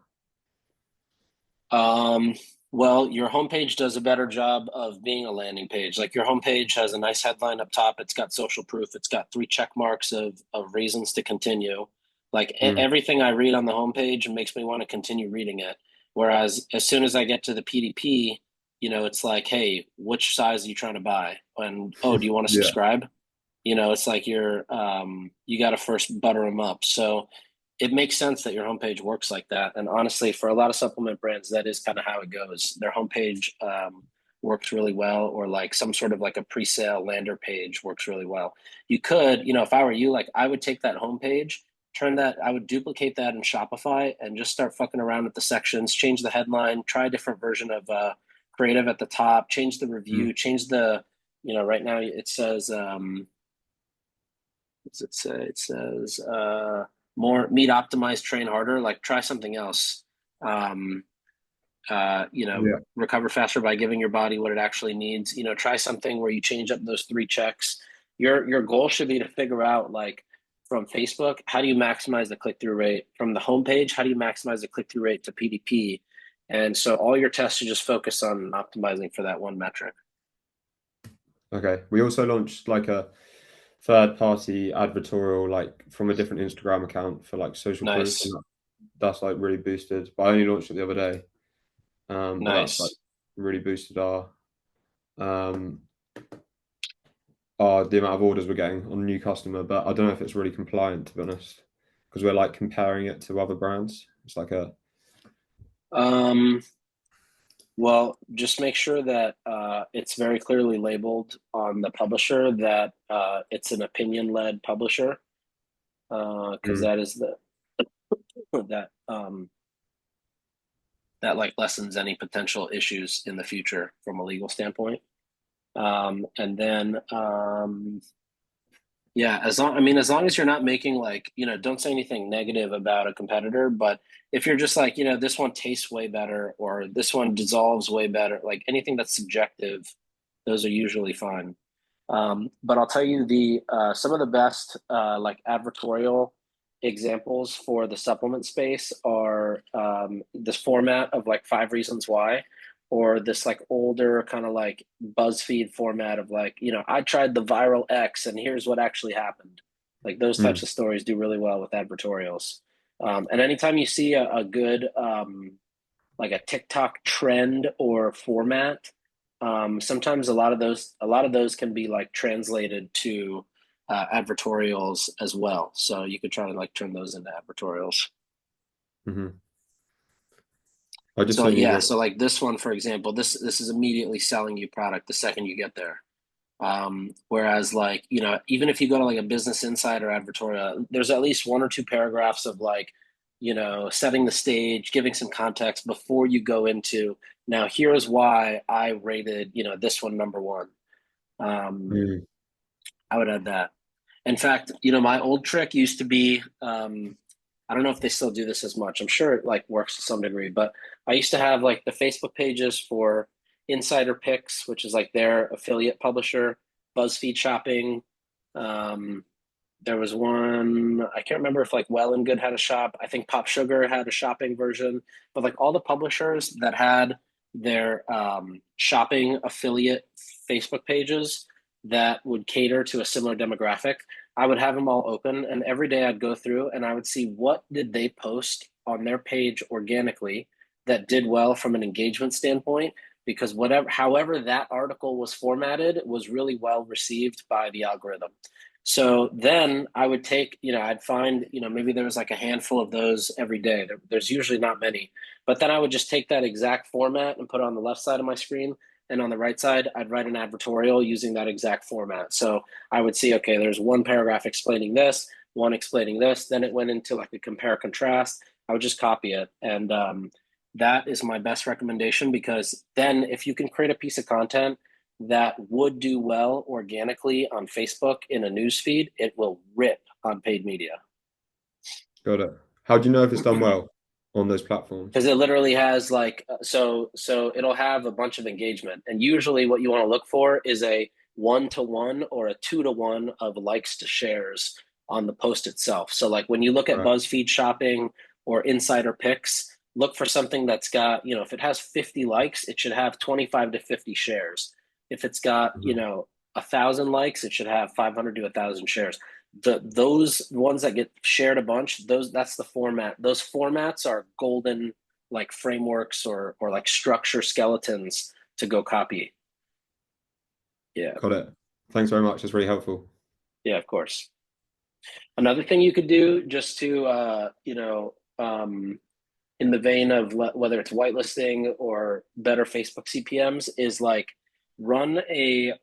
Well, your homepage does a better job of being a landing page. Like your homepage has a nice headline up top. It's got social proof. It's got 3 check marks of reasons to continue. Like everything I read on the homepage makes me want to continue reading it. Whereas as soon as I get to the PDP, it's like, hey, which size are you trying to buy? And do you want to Yeah. subscribe? It's like you got to first butter them up. So it makes sense that your homepage works like that. And honestly, for a lot of supplement brands, that is kind of how it goes. Their homepage works really well, or like some sort of like a pre-sale lander page works really well. You could, if I were you, like I would take that homepage, I would duplicate that in Shopify and just start fucking around with the sections, change the headline, try a different version of creative at the top, change the review, change the, right now it says, what's it say? It says, more meat optimized, train harder. Like try something else. Recover faster by giving your body what it actually needs. Try something where you change up those 3 checks. Your goal should be to figure out, like, from Facebook, how do you maximize the click-through rate? From the homepage, how do you maximize the click-through rate to PDP? And so all your tests should just focus on optimizing for that one metric. Okay. We also launched like a third-party advertorial, like from a different Instagram account for like social proof. And that's like really boosted. But I only launched it the other day. But that's like really boosted our the amount of orders we're getting on new customer. But I don't know if it's really compliant, to be honest, because we're like comparing it to other brands. It's like a well, just make sure that it's very clearly labeled on the publisher that it's an opinion-led publisher, because that is that like lessens any potential issues in the future from a legal standpoint. And then as long as you're not making like, don't say anything negative about a competitor, but if you're just like, this one tastes way better or this one dissolves way better, like anything that's subjective, those are usually fine. But I'll tell you some of the best like advertorial examples for the supplement space are this format of like 5 reasons why, or this like older kind of like BuzzFeed format of like, I tried the viral X and here's what actually happened. Like those types of stories do really well with advertorials. And anytime you see a good like a TikTok trend or format, sometimes a lot of those can be like translated to advertorials as well. So you could try to like turn those into advertorials. Mm-hmm. I just So yeah, the... so like this one, for example, this is immediately selling you product the second you get there. Whereas like, even if you go to like a Business Insider advertorial, there's at least 1 or 2 paragraphs of like, setting the stage, giving some context before you go into, now here's why I rated, this one number 1. I would add that. In fact, my old trick used to be, I don't know if they still do this as much. I'm sure it like works to some degree, but I used to have like the Facebook pages for Insider Picks, which is like their affiliate publisher, BuzzFeed Shopping. There was one, I can't remember if like Well and Good had a shop. I think Pop Sugar had a shopping version, but like all the publishers that had their shopping affiliate Facebook pages that would cater to a similar demographic, I would have them all open, and every day I'd go through and I would see what did they post on their page organically that did well from an engagement standpoint, because however that article was formatted was really well received by the algorithm. So then I would take, I'd find, maybe there was like a handful of those every day. There's usually not many, but then I would just take that exact format and put it on the left side of my screen. And on the right side, I'd write an advertorial using that exact format. So I would see, okay, there's 1 paragraph explaining this, 1 explaining this. Then it went into like a compare contrast. I would just copy it. And that is my best recommendation, because then if you can create a piece of content that would do well organically on Facebook in a newsfeed, it will rip on paid media. Got it. How do you know if it's done well on those platforms? Because it literally has like, so it'll have a bunch of engagement, and usually what you want to look for is a 1-to-1 or a 2-to-1 of likes to shares on the post itself. So like when you look at BuzzFeed Shopping or Insider Picks, look for something that's got, if it has 50 likes, it should have 25 to 50 shares. If it's got, 1,000 likes, it should have 500 to 1,000 shares. Those ones that get shared a bunch, that's the format. Those formats are golden like frameworks or like structure skeletons to go copy. Yeah. Got it. Thanks very much. That's really helpful. Yeah, of course. Another thing you could do, just to in the vein of whether it's whitelisting or better Facebook CPMs, is like run a,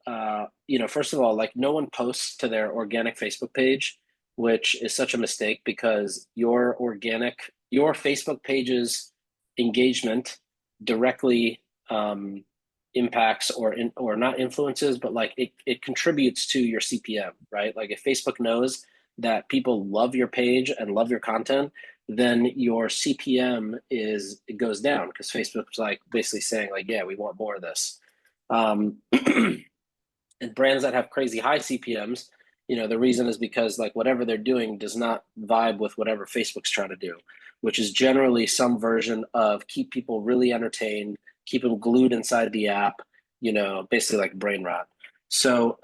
first of all, like no one posts to their organic Facebook page, which is such a mistake, because your Facebook page's engagement directly impacts or not influences, but like it contributes to your CPM, right? Like if Facebook knows that people love your page and love your content, then your CPM it goes down, because Facebook's like basically saying like, yeah, we want more of this. And brands that have crazy high CPMs, the reason is because like whatever they're doing does not vibe with whatever Facebook's trying to do, which is generally some version of keep people really entertained, keep them glued inside the app, basically like brain rot. So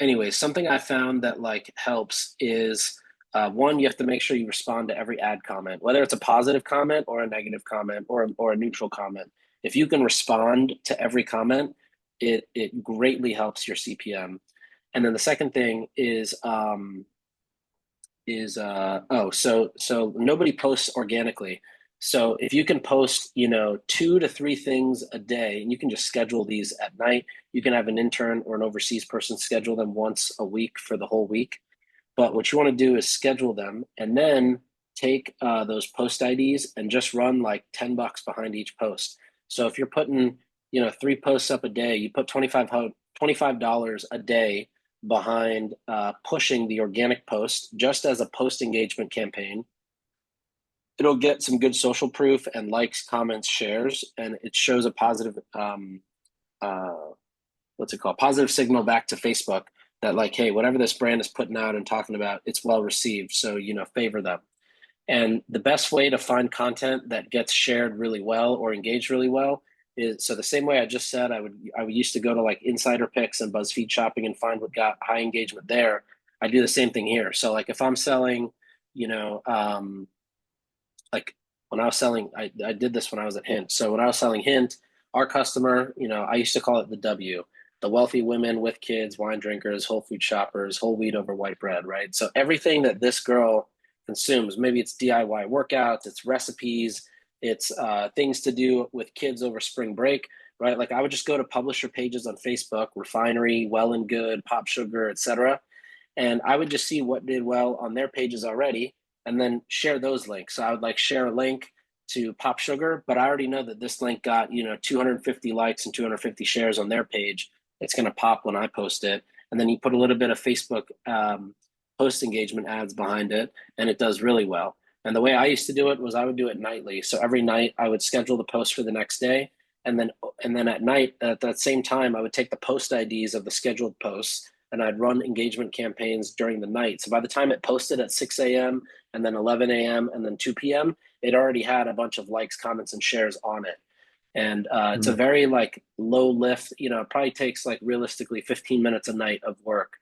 anyway, something I found that like helps is one, you have to make sure you respond to every ad comment, whether it's a positive comment or a negative comment or a neutral comment. If you can respond to every comment, it greatly helps your CPM. And then the second thing is so nobody posts organically. So if you can post, 2 to 3 things a day, and you can just schedule these at night, you can have an intern or an overseas person schedule them once a week for the whole week. But what you want to do is schedule them and then take those post IDs and just run like $10 behind each post. So if you're putting, 3 posts up a day, you put $25 a day behind pushing the organic post just as a post engagement campaign. It'll get some good social proof and likes, comments, shares, and it shows a positive, positive signal back to Facebook that like, hey, whatever this brand is putting out and talking about, it's well received. So, favor them. And the best way to find content that gets shared really well or engaged really well is, so the same way I just said, I would used to go to like Insider Picks and BuzzFeed Shopping and find what got high engagement there. I do the same thing here. So like if I'm selling, like when I was selling, I did this when I was at Hint. So when I was selling Hint, our customer, I used to call it the W, the wealthy women with kids, wine drinkers, whole food shoppers, whole wheat over white bread, right? So everything that this girl consumes, maybe it's DIY workouts, it's recipes, it's things to do with kids over spring break, right? Like I would just go to publisher pages on Facebook, Refinery, Well and Good, Pop Sugar, etc. And I would just see what did well on their pages already and then share those links. So I would like share a link to Pop Sugar, but I already know that this link got, 250 likes and 250 shares on their page. It's going to pop when I post it. And then you put a little bit of Facebook post engagement ads behind it, and it does really well. And the way I used to do it was I would do it nightly. So every night I would schedule the post for the next day. And then at night, at that same time, I would take the post IDs of the scheduled posts and I'd run engagement campaigns during the night. So by the time it posted at 6 a.m. and then 11 a.m. and then 2 p.m., it already had a bunch of likes, comments, and shares on it. And it's a very like low lift, it probably takes like realistically 15 minutes a night of work,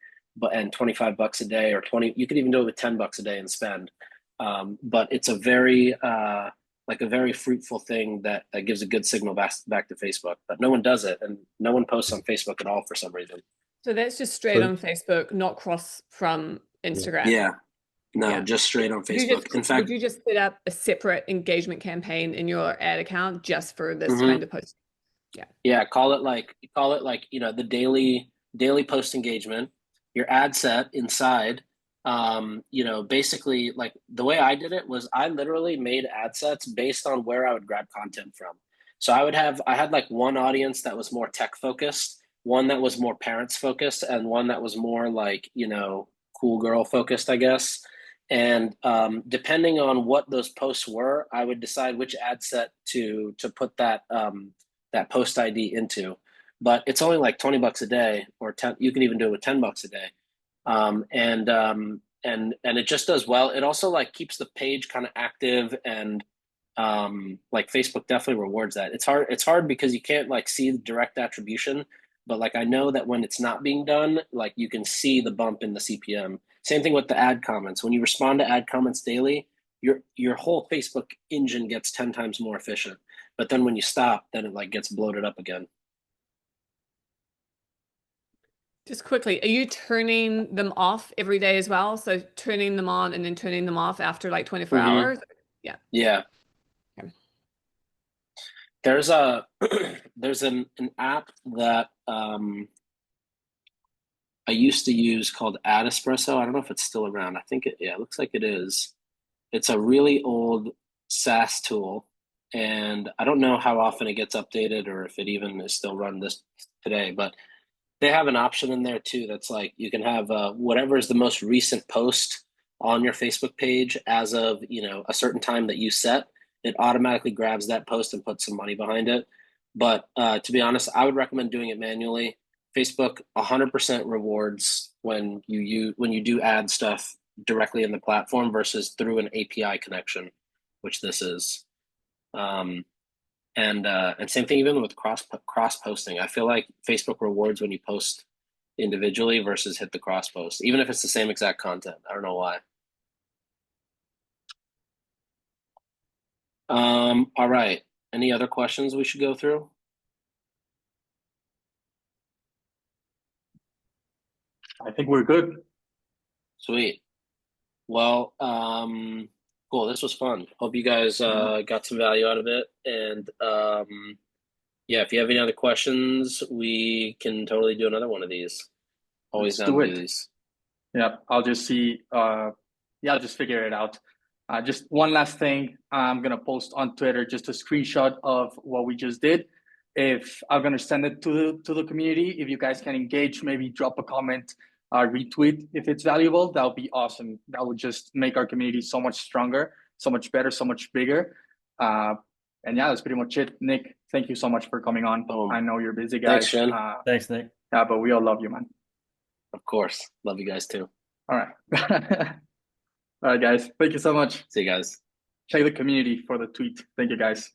and $25 a day or 20, you could even do it with $10 a day and spend. But it's a very, like a very fruitful thing that gives a good signal back to Facebook, but no one does it. And no one posts on Facebook at all for some reason. So that's just straight on Facebook, not cross from Instagram. Yeah. No, just straight on Facebook. In fact, would you just set up a separate engagement campaign in your ad account just for this kind of post? Yeah. Call it like, the daily post engagement, your ad set inside, basically like the way I did it was I literally made ad sets based on where I would grab content from. So I had like one audience that was more tech focused, one that was more parents focused, and one that was more like, cool girl focused, I guess. And depending on what those posts were, I would decide which ad set to put that that post ID into. But it's only like $20 a day, or 10. You can even do it with $10 a day, and it just does well. It also like keeps the page kind of active, and like Facebook definitely rewards that. It's hard because you can't like see the direct attribution, but like I know that when it's not being done, like you can see the bump in the CPM. Same thing with the ad comments. When you respond to ad comments daily, your whole Facebook engine gets 10 times more efficient. But then when you stop, then it like gets bloated up again. Just quickly, are you turning them off every day as well? So turning them on and then turning them off after like 24 hours? Yeah. Yeah. Okay. There's an app that I used to use called Espresso. I don't know if it's still around. I think it looks like it is. It's a really old SaaS tool, and I don't know how often it gets updated or if it even is still run this today, but they have an option in there too that's like you can have whatever is the most recent post on your Facebook page as of a certain time that you set. It automatically grabs that post and puts some money behind it. But to be honest, I would recommend doing it manually. Facebook 100% rewards when you do ad stuff directly in the platform versus through an API connection, which this is. And same thing even with cross posting. I feel like Facebook rewards when you post individually versus hit the cross post, even if it's the same exact content. I don't know why. All right. Any other questions we should go through? I think we're good. Sweet. Well, cool. This was fun. Hope you guys got some value out of it. And if you have any other questions, we can totally do another one of these. Always down to do these. Yeah, I'll just see. I'll just figure it out. Just one last thing. I'm gonna post on Twitter just a screenshot of what we just did. If I'm gonna send it to the community, if you guys can engage, maybe drop a comment, retweet if it's valuable, that would be awesome. That would just make our community so much stronger, so much better, so much bigger. And that's pretty much it. Nik, thank you so much for coming on. I know you're busy, guys. Thanks, Jen. Thanks, Nik. Yeah, but we all love you, man. Of course. Love you guys too. All right. All right, guys. Thank you so much. See you guys. Check the community for the tweet. Thank you, guys.